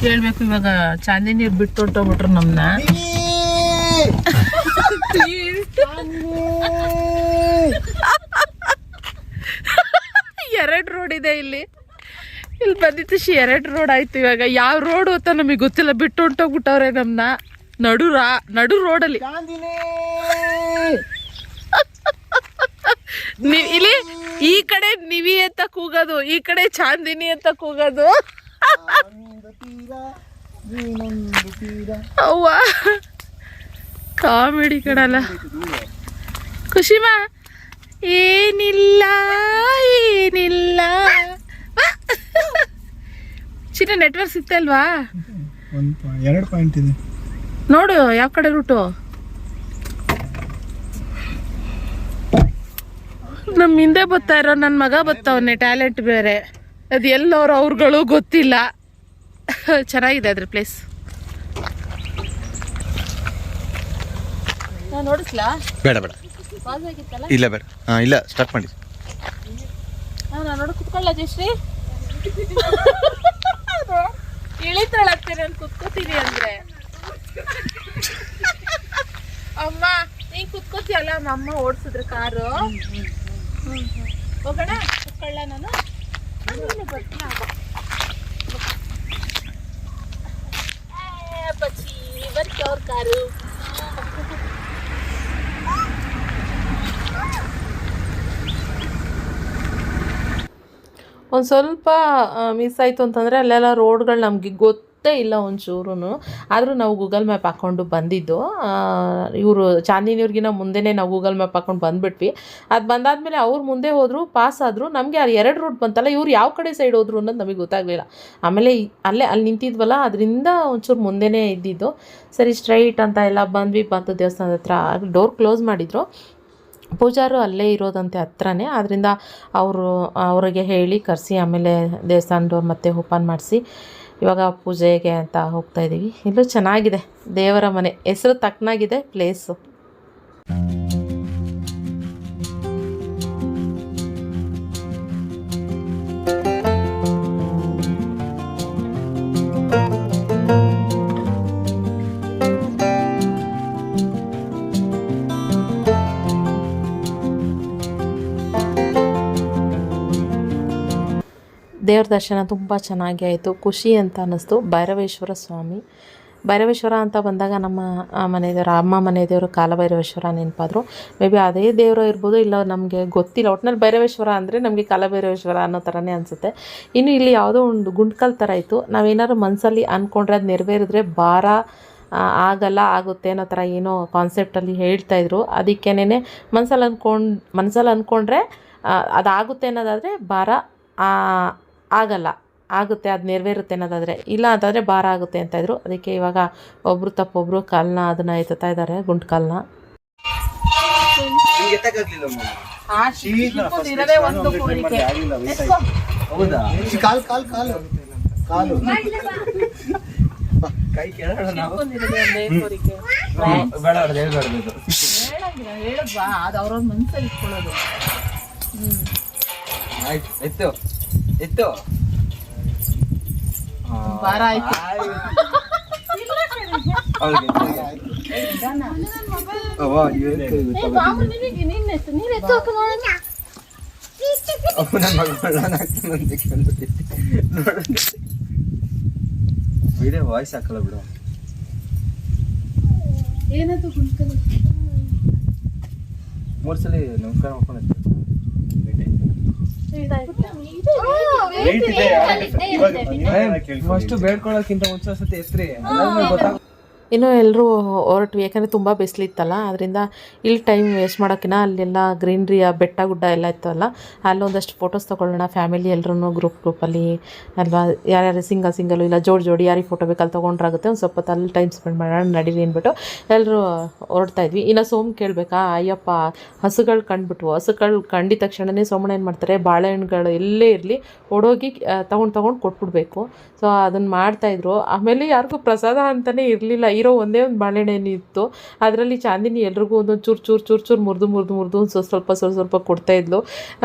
ಕೇಳಬೇಕು ಇವಾಗ ಚಾಂದಿನಿ ಬಿಟ್ಟು ಹೊಟ್ಟೋಗ್ಬಿಟ್ರು ನಮ್ಮನ್ನ. 2 ರೋಡ್ ಇದೆ ಇಲ್ಲಿ ಬಂದಿತ್ತು 2 ರೋಡ್ ಆಯ್ತು. ಇವಾಗ ಯಾವ ರೋಡ್ ಅಂತ ನಮಗೆ ಗೊತ್ತಿಲ್ಲ, ಬಿಟ್ಟು ಹೊಂಟೋಗ್ಬಿಟ್ಟವ್ರೆ ನಮ್ಮನ್ನ ನಡು ರೋಡಲ್ಲಿ. ಇಲ್ಲಿ ಈ ಕಡೆ ನಿವಿ ಅಂತ ಕೂಗೋದು, ಈ ಕಡೆ ಚಾಂದಿನಿ ಅಂತ ಕೂಗೋದು. ಅವ್ವ ಕಾಮಿಡಿ ಕಡಲ್ಲ. ಖುಷಿಮಾ ಏನಿಲ್ಲ ಚಿನ್ನ ನೆಟ್ವರ್ಕ್ ಸಿಗ್ತಾ ಇಲ್ವಾ? 2 ಪಾಯಿಂಟ್ ಇದೆ ನೋಡು ಯಾವ ಕಡೆ ರೂಟು. ನಮ್ಮ ಹಿಂದೆ ಬರ್ತಾ ಇರೋ ನನ್ನ ಮಗ ಬರ್ತಾವನೆ, ಟ್ಯಾಲೆಂಟ್ ಬೇರೆ. ಅದು ಎಲ್ಲವ್ರು ಅವ್ರುಗಳು ಗೊತ್ತಿಲ್ಲ. ಚೆನ್ನಾಗಿದೆ ಅದ್ರ ಪ್ಲೇಸ್. ನೋಡಿಸ್ಲಾ? ಬೇಡ ಇಲ್ಲ ಬೇಡ, ಇಲ್ಲ ಸ್ಟಾರ್ಟ್ ಮಾಡಿ. ನಾನು ನೋಡಿ ಕುತ್ಕೊಳ್ಳ ಜಯಶ್ರೀ. ಇಳಿತಾಳಾಗ್ತೀನಿ ನಾನು ಕುತ್ಕೋತೀನಿ ಅಂದ್ರೆ ಅಮ್ಮ ನೀನ್ ಕುತ್ಕೋತಿಯಲ್ಲ ಅಮ್ಮ ಓಡಿಸಿದ್ರೆ ಕಾರು ಹೋಗೋಣ ಕುತ್ಕೊಳ್ಳ ನಾನು ಬಚ್ಚಿ ಬರ್ತಿ ಅವ್ರ ಕಾರು ಒಂದು ಸ್ವಲ್ಪ ಮಿಸ್ ಆಯಿತು ಅಂತಂದರೆ ಅಲ್ಲೆಲ್ಲ ರೋಡ್ಗಳು ನಮಗೆ ಗೊತ್ತೇ ಇಲ್ಲ ಒಂಚೂರು. ಆದರೂ ನಾವು ಗೂಗಲ್ ಮ್ಯಾಪ್ ಹಾಕ್ಕೊಂಡು ಬಂದಿದ್ದು. ಇವರು ಚಾಂದಿನಿಯವ್ರಿಗಿನ ಮುಂದೆನೇ ನಾವು ಗೂಗಲ್ ಮ್ಯಾಪ್ ಹಾಕ್ಕೊಂಡು ಬಂದುಬಿಟ್ವಿ. ಅದು ಬಂದಾದಮೇಲೆ ಅವ್ರು ಮುಂದೆ ಹೋದರು, ಪಾಸ್ ಆದರು. ನಮಗೆ ಅದು 2 ರೂಟ್ ಬಂತಲ್ಲ, ಇವ್ರು ಯಾವ ಕಡೆ ಸೈಡ್ ಹೋದ್ರು ಅನ್ನೋದು ನಮಗೆ ಗೊತ್ತಾಗಲಿಲ್ಲ. ಆಮೇಲೆ ಅಲ್ಲಿ ನಿಂತಿದ್ವಲ್ಲ, ಅದರಿಂದ ಒಂಚೂರು ಮುಂದೆನೇ ಇದ್ದಿದ್ದು. ಸರಿ ಸ್ಟ್ರೈಟ್ ಅಂತ ಎಲ್ಲ ಬಂತು ದೇವಸ್ಥಾನದ ಹತ್ರ. ಡೋರ್ ಕ್ಲೋಸ್ ಮಾಡಿದರು. ಪೂಜಾರು ಅಲ್ಲೇ ಇರೋದಂತೆ ಹತ್ರನೇ. ಆದ್ದರಿಂದ ಅವರಿಗೆ ಹೇಳಿ ಕರೆಸಿ ಆಮೇಲೆ ದೇವಸ್ಥಾನ ಡೋರ್ ಮತ್ತೆ ಓಪನ್ ಮಾಡಿಸಿ ಇವಾಗ ಪೂಜೆಗೆ ಅಂತ ಹೋಗ್ತಾಯಿದ್ದೀವಿ. ಇಲ್ಲೂ ಚೆನ್ನಾಗಿದೆ ದೇವರ ಮನೆ, ಹೆಸರು ತಕ್ಕನಾಗಿದೆ ಪ್ಲೇಸು. ದೇವ್ರ ದರ್ಶನ ತುಂಬ ಚೆನ್ನಾಗಿ ಆಯಿತು, ಖುಷಿ ಅಂತ ಅನ್ನಿಸ್ತು. ಭೈರವೇಶ್ವರ ಸ್ವಾಮಿ, ಭೈರವೇಶ್ವರ ಅಂತ ಬಂದಾಗ ನಮ್ಮ ಮನೆ ದೇವರು, ಅಮ್ಮ ಮನೆ ದೇವರು ಕಾಲಭೈರವೇಶ್ವರ ನೆನಪಾದರು. ಮೇ ಬಿ ಅದೇ ದೇವರು ಇರ್ಬೋದು, ಇಲ್ಲ ನಮಗೆ ಗೊತ್ತಿಲ್ಲ. ಒಟ್ಟಿನಲ್ಲಿ ಭೈರವೇಶ್ವರ ಅಂದರೆ ನಮಗೆ ಕಾಲಭೈರವೇಶ್ವರ ಅನ್ನೋ ಥರನೇ ಅನಿಸುತ್ತೆ. ಇನ್ನು ಇಲ್ಲಿ ಯಾವುದೋ ಒಂದು ಗುಂಡ್ಕಲ್ ಥರ ಇತ್ತು. ನಾವೇನಾದ್ರು ಮನಸ್ಸಲ್ಲಿ ಅಂದ್ಕೊಂಡ್ರೆ ಅದು ನೆರವೇರಿದ್ರೆ ಭಾರ ಆಗಲ್ಲ, ಆಗುತ್ತೆ ಅನ್ನೋ ಥರ ಏನೋ ಕಾನ್ಸೆಪ್ಟಲ್ಲಿ ಹೇಳ್ತಾಯಿದ್ರು. ಅದಕ್ಕೇನೆ ಮನಸ್ಸಲ್ಲಿ ಅಂದ್ಕೊಂಡ್ರೆ ಅದಾಗುತ್ತೆ ಅನ್ನೋದಾದರೆ ಭಾರ ಆಗಲ್ಲ, ಆಗುತ್ತೆ, ಅದು ನೆರವೇರುತ್ತೆ ಅನ್ನೋದಾದರೆ. ಇಲ್ಲ ಅಂತಂದರೆ ಭಾರ ಆಗುತ್ತೆ ಅಂತ ಇದ್ರು. ಅದಕ್ಕೆ ಇವಾಗ ಒಬ್ಬರು ತಪ್ಪೊಬ್ಬರು ಕಾಲನ್ನ ಅದನ್ನು ಎತ್ತಾ ಇದ್ದಾರೆ, ಗುಂಟು ಕಾಲನ್ನ. ಹೇಳಿದ್ವಾ, ಅದು ಅವ್ರವ್ರ ಮನಸ್ಸಲ್ಲಿ ಇಟ್ಕೊಳ್ಳೋದು. ಎತ್ತು ಭಾರ ಆಯ್ತು. ವಿಡಿಯೋ ವಾಯ್ಸ್ ಹಾಕಲ್ಲ ಬಿಡು. ಏನದು ಗುಂಡ್ಕಲ್? 3 ಸಲ ನಮಸ್ಕಾರ ಮಾಡ್ಕೊಂಡು ಫಸ್ಟ್ ಬೇಡ್ಕೊಳ್ಳೋಕ್ಕಿಂತ ಮುಂಚೆ ಸತಿ ಎತ್ರಿ ಗೊತ್ತಾಗ. ಇನ್ನೂ ಎಲ್ಲರೂ ಹೊರಟ್ವಿ, ಯಾಕಂದರೆ ತುಂಬ ಬಿಸಿಲಿತ್ತಲ್ಲ. ಅದರಿಂದ ಇಲ್ಲಿ ಟೈಮ್ ವೇಸ್ಟ್ ಮಾಡೋಕ್ಕಿಂತ ಅಲ್ಲೆಲ್ಲ ಗ್ರೀನ್ರಿ, ಬೆಟ್ಟ ಗುಡ್ಡ ಎಲ್ಲ ಇತ್ತಲ್ಲ, ಅಲ್ಲೊಂದಷ್ಟು ಫೋಟೋಸ್ ತೊಗೊಳ್ಳೋಣ ಫ್ಯಾಮಿಲಿ ಎಲ್ಲರೂ ಗ್ರೂಪಲ್ಲಿ ಅಲ್ವಾ. ಯಾರ್ಯಾರು ಸಿಂಗಲು ಇಲ್ಲ ಜೋಡಿ ಯಾರಿಗೆ ಫೋಟೋ ಬೇಕಲ್ಲಿ ತೊಗೊಂಡ್ರಾಗುತ್ತೆ. ಒಂದು ಸ್ವಲ್ಪ ಹೊತ್ತು ಅಲ್ಲಿ ಟೈಮ್ ಸ್ಪೆಂಡ್ ಮಾಡೋಣ ನಡೀರಿ ಅಂದ್ಬಿಟ್ಟು ಎಲ್ಲರೂ ಹೊರಡ್ತಾಯಿದ್ವಿ. ಇನ್ನು ಸೋಮ್ ಕೇಳಬೇಕಾ, ಅಯ್ಯಪ್ಪ ಹಸುಗಳು ಕಂಡಿದ ತಕ್ಷಣವೇ ಸೋಮಣ್ಣ ಏನು ಮಾಡ್ತಾರೆ, ಬಾಳೆಹಣ್ಣುಗಳು ಎಲ್ಲೇ ಇರಲಿ ಓಡೋಗಿ ತೊಗೊಂಡು ಕೊಟ್ಬಿಡ್ಬೇಕು. ಸೊ ಅದನ್ನು ಮಾಡ್ತಾಯಿದ್ರು. ಆಮೇಲೆ ಯಾರಿಗೂ ಪ್ರಸಾದ ಅಂತಲೇ ಇರಲಿಲ್ಲ, ಇರೋ ಒಂದೇ ಒಂದು ಬಾಳೆಹಣ್ಣು ಇತ್ತು. ಅದರಲ್ಲಿ ಚಾಂದಿನಿ ಎಲ್ರಿಗೂ ಒಂದೊಂದು ಚೂರು ಮುರಿದು ಸ್ವಲ್ಪ ಕೊಡ್ತಾಯಿದ್ಲು.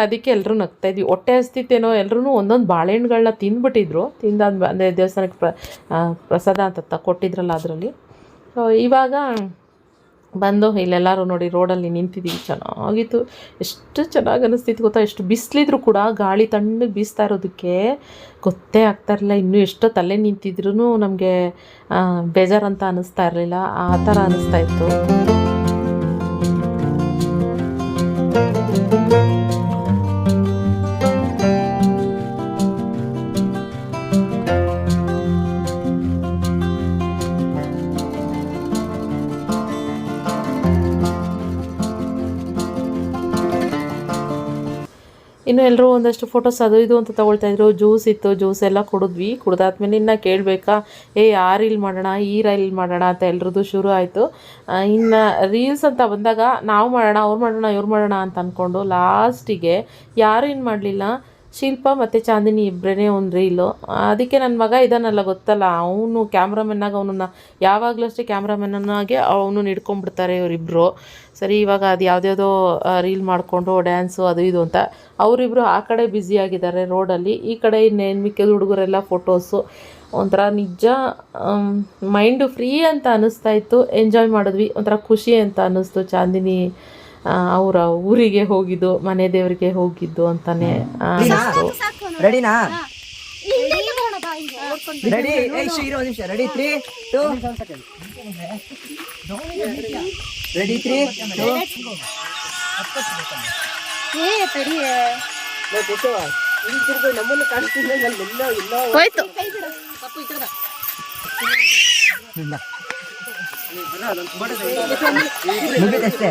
ಅದಕ್ಕೆ ಎಲ್ಲರೂ ನಗ್ತಾಯಿದ್ವಿ. ಹೊಟ್ಟೆ ಹಸ್ತಿತ್ತೇನೋ, ಎಲ್ಲರೂ ಒಂದೊಂದು ಬಾಳೆಹಣ್ಣುಗಳನ್ನ ತಿಂದ್ಬಿಟ್ಟಿದ್ರು. ಅಂದರೆ ದೇವಸ್ಥಾನಕ್ಕೆ ಪ್ರಸಾದ ಅಂತ ಕೊಟ್ಟಿದ್ರಲ್ಲ ಅದರಲ್ಲಿ. ಸೊ ಇವಾಗ ಬಂದು ಇಲ್ಲೆಲ್ಲರೂ ನೋಡಿ ರೋಡಲ್ಲಿ ನಿಂತಿದ್ದೀವಿ. ಚೆನ್ನಾಗಿತ್ತು, ಎಷ್ಟು ಚೆನ್ನಾಗಿ ಅನ್ನಿಸ್ತಿತ್ತು ಗೊತ್ತಾ. ಎಷ್ಟು ಬಿಸಿಲಿದ್ರು ಕೂಡ ಗಾಳಿ ತಣ್ಣಗೆ ಬೀಸ್ತಾ ಇರೋದಕ್ಕೆ ಗೊತ್ತೇ ಆಗ್ತಾ ಇರಲಿಲ್ಲ. ಇನ್ನೂ ಎಷ್ಟೋ ತಲೆ ನಿಂತಿದ್ರೂ ನಮಗೆ ಬೇಜಾರಂತ ಅನ್ನಿಸ್ತಾ ಇರಲಿಲ್ಲ, ಆ ಥರ ಅನ್ನಿಸ್ತಾ ಇತ್ತು. ಇನ್ನು ಎಲ್ಲರೂ ಒಂದಷ್ಟು ಫೋಟೋಸ್ ಅದು ಇದು ಅಂತ ತೊಗೊಳ್ತಾಯಿದ್ರು. ಜ್ಯೂಸ್ ಇತ್ತು, ಜ್ಯೂಸ್ ಎಲ್ಲ ಕುಡಿದ್ವಿ. ಕುಡ್ದಾದ್ಮೇಲೆ ಇನ್ನು ಕೇಳಬೇಕಾ, ಆ ರೀಲ್ ಮಾಡೋಣ ಈ ರೀಲ್ ಮಾಡೋಣ ಅಂತ ಎಲ್ರದ್ದು ಶುರು ಆಯಿತು. ಇನ್ನು ರೀಲ್ಸ್ ಅಂತ ಬಂದಾಗ ನಾವು ಮಾಡೋಣ, ಅವ್ರು ಮಾಡೋಣ, ಇವ್ರು ಮಾಡೋಣ ಅಂತ ಅಂದ್ಕೊಂಡು ಲಾಸ್ಟಿಗೆ ಯಾರು ಏನು ಮಾಡಲಿಲ್ಲ, ಶಿಲ್ಪ ಮತ್ತು ಚಾಂದಿನಿ ಇಬ್ಬರೇ ಒಂದು ರೀಲು. ಅದಕ್ಕೆ ನನ್ನ ಮಗ ಇದಾನಲ್ಲ ಗೊತ್ತಲ್ಲ, ಅವನು ಕ್ಯಾಮ್ರಾಮನ್ನಾಗಿ ಅವನನ್ನು ಯಾವಾಗಲೂ ಅಷ್ಟೇ ಕ್ಯಾಮ್ರಾಮನ್ನಾಗಿ ಅವನು ಹಿಡ್ಕೊಂಡ್ಬಿಡ್ತಾರೆ ಇವರಿಬ್ಬರು. ಸರಿ ಇವಾಗ ಅದು ಯಾವುದ್ಯಾವುದೋ ರೀಲ್ ಮಾಡಿಕೊಂಡು ಡ್ಯಾನ್ಸು ಅದು ಇದು ಅಂತ ಅವರಿಬ್ಬರು ಆ ಕಡೆ ಬ್ಯುಸಿಯಾಗಿದ್ದಾರೆ ರೋಡಲ್ಲಿ, ಈ ಕಡೆ ಇನ್ನೇನು ಮಿಕ್ಕಿದ ಹುಡುಗರೆಲ್ಲ ಫೋಟೋಸು. ಒಂಥರ ನಿಜ ಮೈಂಡು ಫ್ರೀ ಅಂತ ಅನ್ನಿಸ್ತಾ ಇತ್ತು, ಎಂಜಾಯ್ ಮಾಡಿದ್ವಿ, ಒಂಥರ ಖುಷಿ ಅಂತ ಅನ್ನಿಸ್ತು. ಚಾಂದಿನಿ ಅವರ ಊರಿಗೆ ಹೋಗಿದ್ದು, ಮನೆ ದೇವರಿಗೆ ಹೋಗಿದ್ದು ಅಂತಾನೆ ಅನ್ನಿಸ್ತು. ರೆಡಿನಾ? ರೆಡಿ? ಇರೋ ನಿಮಿಷ. ರೆಡಿ 3 2 ರೆಡಿ 3 2 ನಮ್ಮನ್ನು ಕಾಣಿಸ್ತಿಲ್ಲ. ಹೋಯ್ತು. ಮುಗಿದಷ್ಟೇ.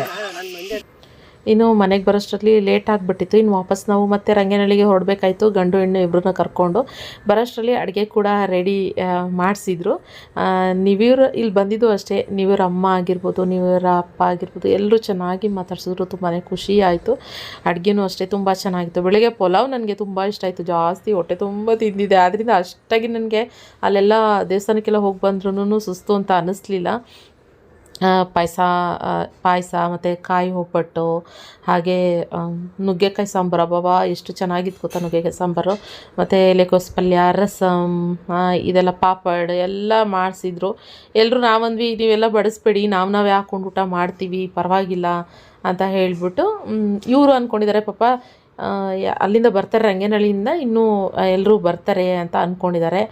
ಇನ್ನು ಮನೆಗೆ ಬರೋಷ್ಟರಲ್ಲಿ ಲೇಟ್ ಆಗಿಬಿಟ್ಟಿತ್ತು. ಇನ್ನು ವಾಪಸ್ ನಾವು ಮತ್ತೆ ರಂಗನಹಳ್ಳಿಗೆ ಹೊರಡಬೇಕಾಯ್ತು, ಗಂಡು ಹೆಣ್ಣು ಇಬ್ಬರನ್ನ ಕರ್ಕೊಂಡು. ಬರೋಷ್ಟರಲ್ಲಿ ಅಡುಗೆ ಕೂಡ ರೆಡಿ ಮಾಡಿಸಿದ್ರು. ನೀವ್ಯೂರು ಇಲ್ಲಿ ಬಂದಿದ್ದು ಅಷ್ಟೇ, ನೀವ್ಯೂರ ಅಮ್ಮ ಆಗಿರ್ಬೋದು, ನೀವ್ಯೂರ ಅಪ್ಪ ಆಗಿರ್ಬೋದು, ಎಲ್ಲರೂ ಚೆನ್ನಾಗಿ ಮಾತಾಡ್ಸಿದ್ರು. ತುಂಬಾ ಖುಷಿ ಆಯಿತು. ಅಡುಗೆನೂ ಅಷ್ಟೇ ತುಂಬ ಚೆನ್ನಾಗಿತ್ತು. ಬೆಳಗ್ಗೆ ಪಲಾವ್ ನನಗೆ ತುಂಬ ಇಷ್ಟ ಆಯಿತು, ಜಾಸ್ತಿ ಹೊಟ್ಟೆ ತುಂಬ ತಿಂದಿದ್ದೆ. ಆದ್ದರಿಂದ ಅಷ್ಟಾಗಿ ನನಗೆ ಅಲ್ಲೆಲ್ಲ ದೇವಸ್ಥಾನಕ್ಕೆಲ್ಲ ಹೋಗಿ ಬಂದ್ರೂ ಸುಸ್ತು ಅಂತ ಅನ್ನಿಸ್ಲಿಲ್ಲ. ಪಾಯಸ ಮತ್ತು ಕಾಯಿ ಒಬ್ಬಟ್ಟು, ಹಾಗೆ ನುಗ್ಗೆಕಾಯಿ ಸಾಂಬಾರು. ಅಬ್ಬಾ ಎಷ್ಟು ಚೆನ್ನಾಗಿತ್ತು ಗೊತ್ತಾ ನುಗ್ಗೆಕಾಯಿ ಸಾಂಬಾರು. ಮತ್ತು ಎಲೆಕೋಸು ಪಲ್ಯ, ರಸಮ್, ಇದೆಲ್ಲ ಪಾಪಡ್ ಎಲ್ಲ ಮಾಡಿಸಿದ್ರು. ಎಲ್ಲರೂ ನಾವಂದ್ವಿ ನೀವೆಲ್ಲ ಬಡಿಸ್ಬೇಡಿ, ನಾವೇ ಹಾಕ್ಕೊಂಡು ಊಟ ಮಾಡ್ತೀವಿ, ಪರವಾಗಿಲ್ಲ ಅಂತ ಹೇಳಿಬಿಟ್ಟು ಇವರು ಅಂದ್ಕೊಂಡಿದ್ದಾರೆ ಪಾಪ ಅಲ್ಲಿಂದ ಬರ್ತಾರೆ, ರಂಗನಹಳ್ಳಿಯಿಂದ ಇನ್ನೂ ಎಲ್ಲರೂ ಬರ್ತಾರೆ ಅಂತ ಅಂದ್ಕೊಂಡಿದ್ದಾರೆ.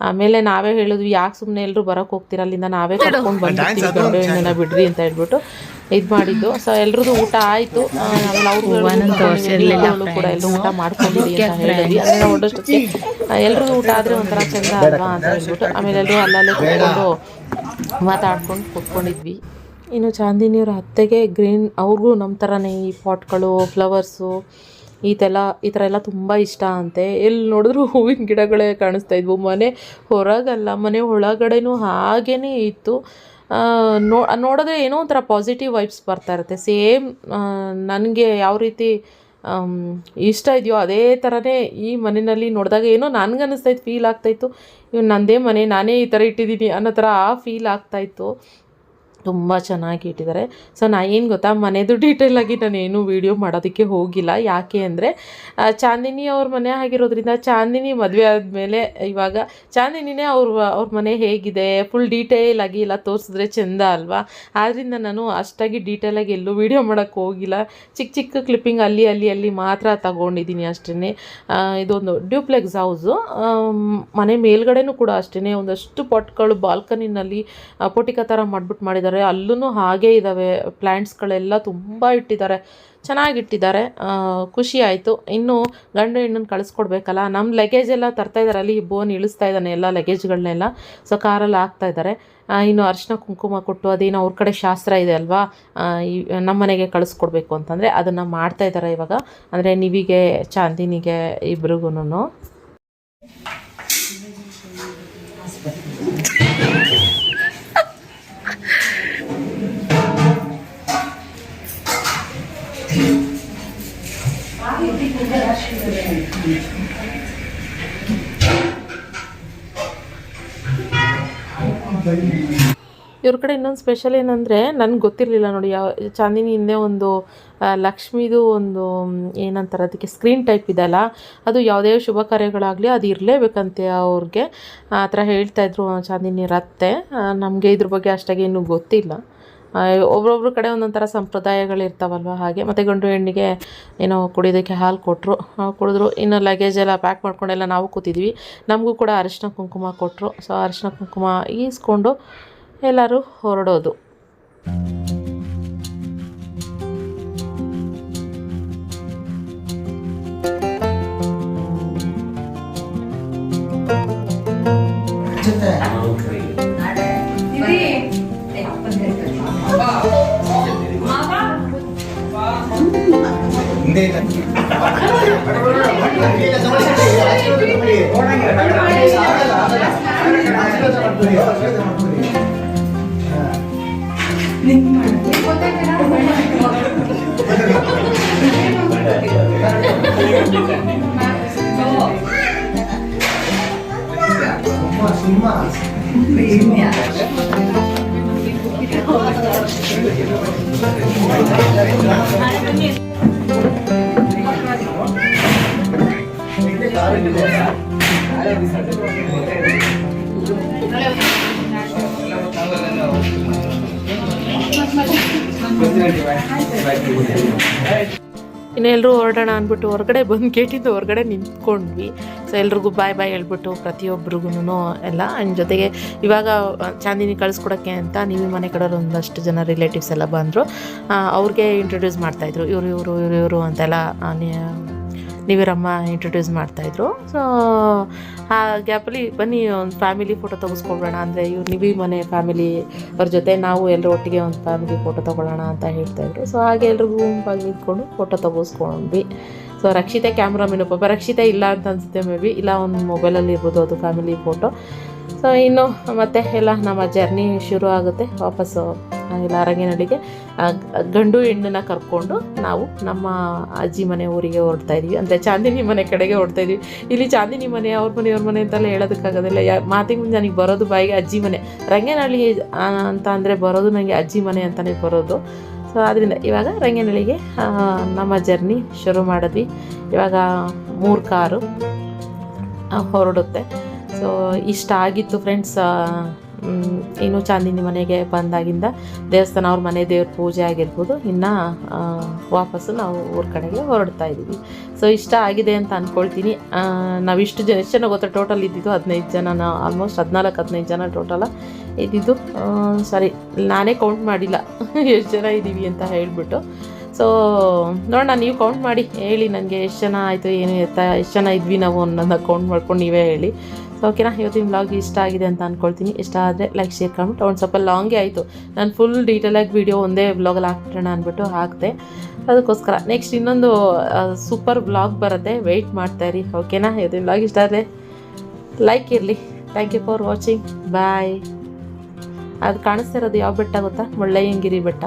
ಆಮೇಲೆ ನಾವೇ ಹೇಳಿದ್ವಿ ಯಾಕೆ ಸುಮ್ಮನೆ ಎಲ್ಲರೂ ಬರೋಕ್ಕೆ ಹೋಗ್ತೀರ, ಅಲ್ಲಿಂದ ನಾವೇ ಕರ್ಕೊಂಡು ಬಂದಿರ್ತೀವಿ, ಗಂಡು ಹೆಣ್ಣನ್ನ ಬಿಡ್ರಿ ಅಂತ ಹೇಳ್ಬಿಟ್ಟು ಇದು ಮಾಡಿದ್ದು. ಸೊ ಎಲ್ರದ್ದು ಊಟ ಆಯಿತು. ಆಮೇಲೆ ಅವ್ರು ಕೂಡ ಎಲ್ಲರೂ ಊಟ ಮಾಡ್ಕೊಂಡಿರಿ ಅಂತ ಹೇಳಿದ್ವಿ. ಅಂದರೆ ನಾವು ಹೊರಡೋಷ್ಟೊತ್ತಿಗೆ ಎಲ್ರದ್ದು ಊಟ ಆದರೆ ಒಂಥರ ಚೆಂದ ಅಲ್ವಾ ಅಂತ ಹೇಳ್ಬಿಟ್ಟು ಆಮೇಲೆ ಎಲ್ಲರೂ ಅಲ್ಲಲ್ಲೇ ಕೂತ್ಕೊಂಡು ಮಾತಾಡ್ಕೊಂಡು ಕೂತ್ಕೊಂಡಿದ್ವಿ. ಇನ್ನು ಚಾಂದಿನಿಯವ್ರ ಅತ್ತೆಗೆ ಅವ್ರಿಗೂ ನಮ್ಮ ಥರನೇ ಈ ಪಾಟ್ಗಳು, ಫ್ಲವರ್ಸು ಈ ಥರ ಎಲ್ಲ ತುಂಬ ಇಷ್ಟ ಅಂತೆ. ಎಲ್ಲಿ ನೋಡಿದ್ರು ಹೂವಿನ ಗಿಡಗಳೇ ಕಾಣಿಸ್ತಾ ಇದ್ವು. ಮನೆ ಹೊರಗಲ್ಲ, ಮನೆ ಒಳಗಡೆನೂ ಹಾಗೇ ಇತ್ತು. ನೋಡಿದ್ರೆ ಏನೋ ಒಂಥರ ಪಾಸಿಟಿವ್ ವೈಬ್ಸ್ ಬರ್ತಾ ಇರುತ್ತೆ. ಸೇಮ್ ನನಗೆ ಯಾವ ರೀತಿ ಇಷ್ಟ ಇದೆಯೋ ಅದೇ ಥರನೇ ಈ ಮನೆಯಲ್ಲಿ ನೋಡಿದಾಗ ಏನೋ ನನಗನ್ನಿಸ್ತಾಯಿತ್ತು, ಫೀಲ್ ಆಗ್ತಾಯಿತ್ತು, ಇವ್ ನನ್ನದೇ ಮನೆ, ನಾನೇ ಈ ಥರ ಇಟ್ಟಿದ್ದೀನಿ ಅನ್ನೋ ಥರ ಫೀಲ್ ಆಗ್ತಾಯಿತ್ತು. ತುಂಬ ಚೆನ್ನಾಗಿ ಇಟ್ಟಿದ್ದಾರೆ. ಸೊ ಏನು ಗೊತ್ತಾ, ಮನೆಯದು ಡೀಟೇಲಾಗಿ ನಾನೇನು ವೀಡಿಯೋ ಮಾಡೋದಕ್ಕೆ ಹೋಗಿಲ್ಲ. ಯಾಕೆ ಅಂದರೆ ಚಾಂದಿನಿ ಅವ್ರ ಮನೆ ಆಗಿರೋದ್ರಿಂದ, ಚಾಂದಿನಿ ಮದುವೆ ಆದಮೇಲೆ ಇವಾಗ ಚಾಂದಿನಿನೇ ಅವ್ರ ಮನೆ ಹೇಗಿದೆ ಫುಲ್ ಡೀಟೇಲಾಗಿ ಎಲ್ಲ ತೋರಿಸಿದ್ರೆ ಚೆಂದ ಅಲ್ವಾ. ಆದ್ದರಿಂದ ನಾನು ಅಷ್ಟಾಗಿ ಡೀಟೇಲಾಗಿ ಎಲ್ಲೂ ವೀಡಿಯೋ ಮಾಡೋಕ್ಕೆ ಹೋಗಿಲ್ಲ. ಚಿಕ್ಕ ಚಿಕ್ಕ ಕ್ಲಿಪ್ಪಿಂಗ್ ಅಲ್ಲಿ ಮಾತ್ರ ತಗೊಂಡಿದ್ದೀನಿ ಅಷ್ಟೇ. ಇದೊಂದು ಡ್ಯೂಪ್ಲೆಕ್ಸ್ ಹೌಸು. ಮನೆ ಮೇಲ್ಗಡೆನೂ ಕೂಡ ಅಷ್ಟೇ ಒಂದಷ್ಟು ಪಾಟ್ಗಳು ಬಾಲ್ಕನಿನಲ್ಲಿ ಪೋಟಿಕ ಥರ ಮಾಡಿದ್ದಾರೆ. ಅಲ್ಲೂ ಹಾಗೇ ಇದ್ದಾವೆ, ಪ್ಲ್ಯಾಂಟ್ಸ್ಗಳೆಲ್ಲ ತುಂಬ ಇಟ್ಟಿದ್ದಾರೆ, ಚೆನ್ನಾಗಿಟ್ಟಿದ್ದಾರೆ. ಖುಷಿ ಆಯಿತು. ಇನ್ನು ಗಂಡು ಹೆಣ್ಣನ್ನು ಕಳಿಸ್ಕೊಡ್ಬೇಕಲ್ಲ, ನಮ್ಮ ಲಗೇಜ್ ಎಲ್ಲ ತರ್ತಾ ಇದ್ದಾರೆ. ಅಲ್ಲಿ ಬೋನ್ ಇಳಿಸ್ತಾ ಇದ್ದಾನೆ ಎಲ್ಲ ಲಗೇಜ್ಗಳನ್ನೆಲ್ಲ. ಸೊ ಕಾರಲ್ಲಿ ಹಾಕ್ತಾ ಇದ್ದಾರೆ. ಇನ್ನು ಅರಿಶಿನ ಕುಂಕುಮ ಕೊಟ್ಟು ಅದೇನೋ ಅವ್ರ ಕಡೆ ಶಾಸ್ತ್ರ ಇದೆ ಅಲ್ವಾ, ನಮ್ಮ ಮನೆಗೆ ಕಳಿಸ್ಕೊಡ್ಬೇಕು ಅಂತಂದರೆ ಅದನ್ನು ಮಾಡ್ತಾ ಇದ್ದಾರೆ ಇವಾಗ. ಅಂದರೆ ನಿವಿಗೆ ಚಾಂದಿನಿಗೆ ಇಬ್ರಿಗೂ. ಇವ್ರ ಕಡೆ ಇನ್ನೊಂದು ಸ್ಪೆಷಲ್ ಏನಂದರೆ ನನಗೆ ಗೊತ್ತಿರಲಿಲ್ಲ ನೋಡಿ. ಚಾಂದಿನಿ ಹಿಂದೆ ಒಂದು ಲಕ್ಷ್ಮೀದು ಒಂದು ಏನಂತಾರೆ ಅದಕ್ಕೆ ಸ್ಕ್ರೀನ್ ಟೈಪ್ ಇದೆಯಲ್ಲ, ಅದು ಯಾವುದೇ ಶುಭ ಕಾರ್ಯಗಳಾಗಲಿ ಅದು ಇರಲೇಬೇಕಂತೆ ಅವ್ರಿಗೆ, ಆ ಥರ ಹೇಳ್ತಾಯಿದ್ರು ಚಾಂದಿನಿ ರತ್ತೆ. ನಮಗೆ ಇದ್ರ ಬಗ್ಗೆ ಅಷ್ಟಾಗಿ ಇನ್ನೂ ಗೊತ್ತಿಲ್ಲ. ಒಬ್ರೊಬ್ರ ಕಡೆ ಒಂದೊಂದು ಥರ ಸಂಪ್ರದಾಯಗಳಿರ್ತಾವಲ್ವ ಹಾಗೆ. ಮತ್ತು ಗಂಡು ಹೆಣ್ಣಿಗೆ ಏನೋ ಕುಡಿಯೋದಕ್ಕೆ ಹಾಲು ಕೊಟ್ಟರು, ಕುಡಿದ್ರು. ಇನ್ನು ಲಗೇಜ್ ಎಲ್ಲ ಪ್ಯಾಕ್ ಮಾಡ್ಕೊಂಡೆಲ್ಲ ನಾವು ಕೂತಿದ್ವಿ. ನಮಗೂ ಕೂಡ ಅರಿಶಿನ ಕುಂಕುಮ ಕೊಟ್ಟರು. ಸೊ ಅರಿಶಿನ ಕುಂಕುಮ ಈಸ್ಕೊಂಡು ಎಲ್ಲರೂ ಹೊರಡೋದು. ಇನ್ನು ಎಲ್ಲರೂ ಹೊರಡೋಣ ಅಂದ್ಬಿಟ್ಟು ಹೊರಗಡೆ ಬಂದು ಗೇಟಿಂದ ಹೊರಗಡೆ ನಿಂತ್ಕೊಂಡ್ವಿ. ಸೊ ಎಲ್ರಿಗೂ ಬಾಯ್ ಹೇಳ್ಬಿಟ್ಟು ಪ್ರತಿಯೊಬ್ಬರಿಗೂ ಎಲ್ಲ ಆ್ಯಂಡ್ ಜೊತೆಗೆ ಇವಾಗ ಚಾಂದಿನಿ ಕಳಿಸ್ಕೊಡೋಕ್ಕೆ ಅಂತ ನೀವು ಮನೆ ಕಡೆಯವ್ರು ಒಂದಷ್ಟು ಜನ ರಿಲೇಟಿವ್ಸ್ ಎಲ್ಲ ಬಂದರು. ಅವ್ರಿಗೆ ಇಂಟ್ರೊಡ್ಯೂಸ್ ಮಾಡ್ತಾಯಿದ್ರು, ಇವರು ಅಂತೆಲ್ಲ ನೀವಿರಮ್ಮ ಇಂಟ್ರೊಡ್ಯೂಸ್ ಮಾಡ್ತಾಯಿದ್ರು. ಸೊ ಆ ಗ್ಯಾಪಲ್ಲಿ ಬನ್ನಿ ಒಂದು ಫ್ಯಾಮಿಲಿ ಫೋಟೋ ತೆಗೆಸ್ಕೊಳ್ಬೇಡ ಅಂದರೆ ನಿವಿ ಮನೆ ಫ್ಯಾಮಿಲಿ ಅವ್ರ ಜೊತೆ ನಾವು ಎಲ್ಲರೂ ಒಟ್ಟಿಗೆ ಒಂದು ಫ್ಯಾಮಿಲಿ ಫೋಟೋ ತೊಗೊಳ್ಳೋಣ ಅಂತ ಹೇಳ್ತಾಯಿದ್ರು. ಸೊ ಹಾಗೆ ಎಲ್ರಿಗೂ ಗುಂಪಾಗಿ ನಿಂತ್ಕೊಂಡು ಫೋಟೋ ತೆಗೆಸ್ಕೊಂಡ್ವಿ. ಸೊ ರಕ್ಷಿತಾ ಕ್ಯಾಮ್ರಾಮೀನು, ಪಾಪ ರಕ್ಷಿತಾ ಇಲ್ಲ ಅಂತ ಅನಿಸುತ್ತೆ, ಮೇ ಬಿ ಇಲ್ಲ ಒಂದು ಮೊಬೈಲಲ್ಲಿ ಇರ್ಬೋದು ಅದು ಫ್ಯಾಮಿಲಿ ಫೋಟೋ. ಸೊ ಇನ್ನು ಮತ್ತೆ ಎಲ್ಲ ನಮ್ಮ ಜರ್ನಿ ಶುರು ಆಗುತ್ತೆ. ವಾಪಸ್ಸು ಇಲ್ಲ ರಂಗನಹಳ್ಳಿಗೆ ಗಂಡು ಹೆಣ್ಣನ್ನ ಕರ್ಕೊಂಡು ನಾವು ನಮ್ಮ ಅಜ್ಜಿ ಮನೆ ಊರಿಗೆ ಹೊರಡ್ತಾಯಿದ್ವಿ, ಅಂದರೆ ಚಾಂದಿನಿ ಮನೆ ಕಡೆಗೆ ಹೊರಡ್ತಾಯಿದ್ವಿ. ಇಲ್ಲಿ ಚಾಂದಿನಿ ಮನೆ ಅವ್ರ ಮನೆ ಅಂತೆಲ್ಲ ಹೇಳೋದಕ್ಕಾಗೋದಿಲ್ಲ. ಮಾತಿಗೆ ಮುಂದೆ ನನಗೆ ಬರೋದು ಬಾಯಿಗೆ ಅಜ್ಜಿ ಮನೆ. ರಂಗನಹಳ್ಳಿ ಅಂತ ಅಂದರೆ ಬರೋದು ನನಗೆ ಅಜ್ಜಿ ಮನೆ ಅಂತಲೇ ಬರೋದು. ಸೊ ಆದ್ದರಿಂದ ಇವಾಗ ರಂಗನಹಳ್ಳಿಗೆ ನಮ್ಮ ಜರ್ನಿ ಶುರು ಮಾಡಿದ್ವಿ. ಇವಾಗ 3 ಕಾರು ಹೊರಡುತ್ತೆ. ಸೊ ಇಷ್ಟ ಆಗಿತ್ತು ಫ್ರೆಂಡ್ಸ್. ಇನ್ನು ಚಾಂದಿನಿ ಮನೆಗೆ ಬಂದಾಗಿಂದ ದೇವಸ್ಥಾನ, ಅವ್ರ ಮನೆ ದೇವ್ರ ಪೂಜೆ ಆಗಿರ್ಬೋದು, ಇನ್ನು ವಾಪಸ್ಸು ನಾವು ಊರ ಕಡೆಗೆ ಹೊರಡ್ತಾ ಇದ್ದೀವಿ. ಸೊ ಇಷ್ಟ ಆಗಿದೆ ಅಂತ ಅಂದ್ಕೊಳ್ತೀನಿ. ನಾವಿಷ್ಟು ಜನ, ಎಷ್ಟು ಜನ ಗೊತ್ತಾ, ಟೋಟಲ್ ಇದ್ದಿದ್ದು 15 ಜನ, ಆಲ್ಮೋಸ್ಟ್ 14-15 ಜನ ಟೋಟಲ ಇದ್ದಿದ್ದು. ಸಾರಿ, ನಾನೇ ಕೌಂಟ್ ಮಾಡಿಲ್ಲ ಎಷ್ಟು ಜನ ಇದ್ದೀವಿ ಅಂತ ಹೇಳಿಬಿಟ್ಟು. ಸೊ ನೋಡೋಣ, ನೀವು ಕೌಂಟ್ ಮಾಡಿ ಹೇಳಿ ನನಗೆ ಎಷ್ಟು ಜನ ಆಯಿತು, ಏನು ಎಷ್ಟು ಜನ ಇದ್ವಿ ನಾವು ಅನ್ನೋದನ್ನ ಕೌಂಟ್ ಮಾಡ್ಕೊಂಡು ನೀವೇ ಹೇಳಿ. ಸೊ ಓಕೆನಾ, ಇವತ್ತಿನ ವ್ಲಾಗ್ ಇಷ್ಟ ಆಗಿದೆ ಅಂತ ಅಂದ್ಕೊಳ್ತೀನಿ. ಇಷ್ಟ ಆದರೆ ಲೈಕ್, ಶೇರ್, ಕಮೆಂಟ್. ಒಂದು ಸ್ವಲ್ಪ ಲಾಂಗೇ ಆಯಿತು, ನಾನು ಫುಲ್ ಡೀಟೇಲಾಗಿ ವೀಡಿಯೋ ಒಂದೇ ವ್ಲಾಗಲ್ಲಿ ಹಾಕ್ಬಿಡೋಣ ಅಂದ್ಬಿಟ್ಟು ಹಾಕಿದೆ. ಅದಕ್ಕೋಸ್ಕರ ನೆಕ್ಸ್ಟ್ ಇನ್ನೊಂದು ಸೂಪರ್ ವ್ಲಾಗ್ ಬರುತ್ತೆ, ವೆಯ್ಟ್ ಮಾಡ್ತಾಯಿರಿ. ಓಕೆನಾ, ಇವತ್ತಿನ ವ್ಲಾಗ್ ಇಷ್ಟ ಆದರೆ ಲೈಕ್ ಇರಲಿ. Thank you for watching. Bye. ಅದು ಕಾಣಿಸ್ತಾ ಇರೋದು ಯಾವ ಬೆಟ್ಟ ಗೊತ್ತಾ? ಮುಳ್ಳಯ್ಯನಗಿರಿ ಬೆಟ್ಟ.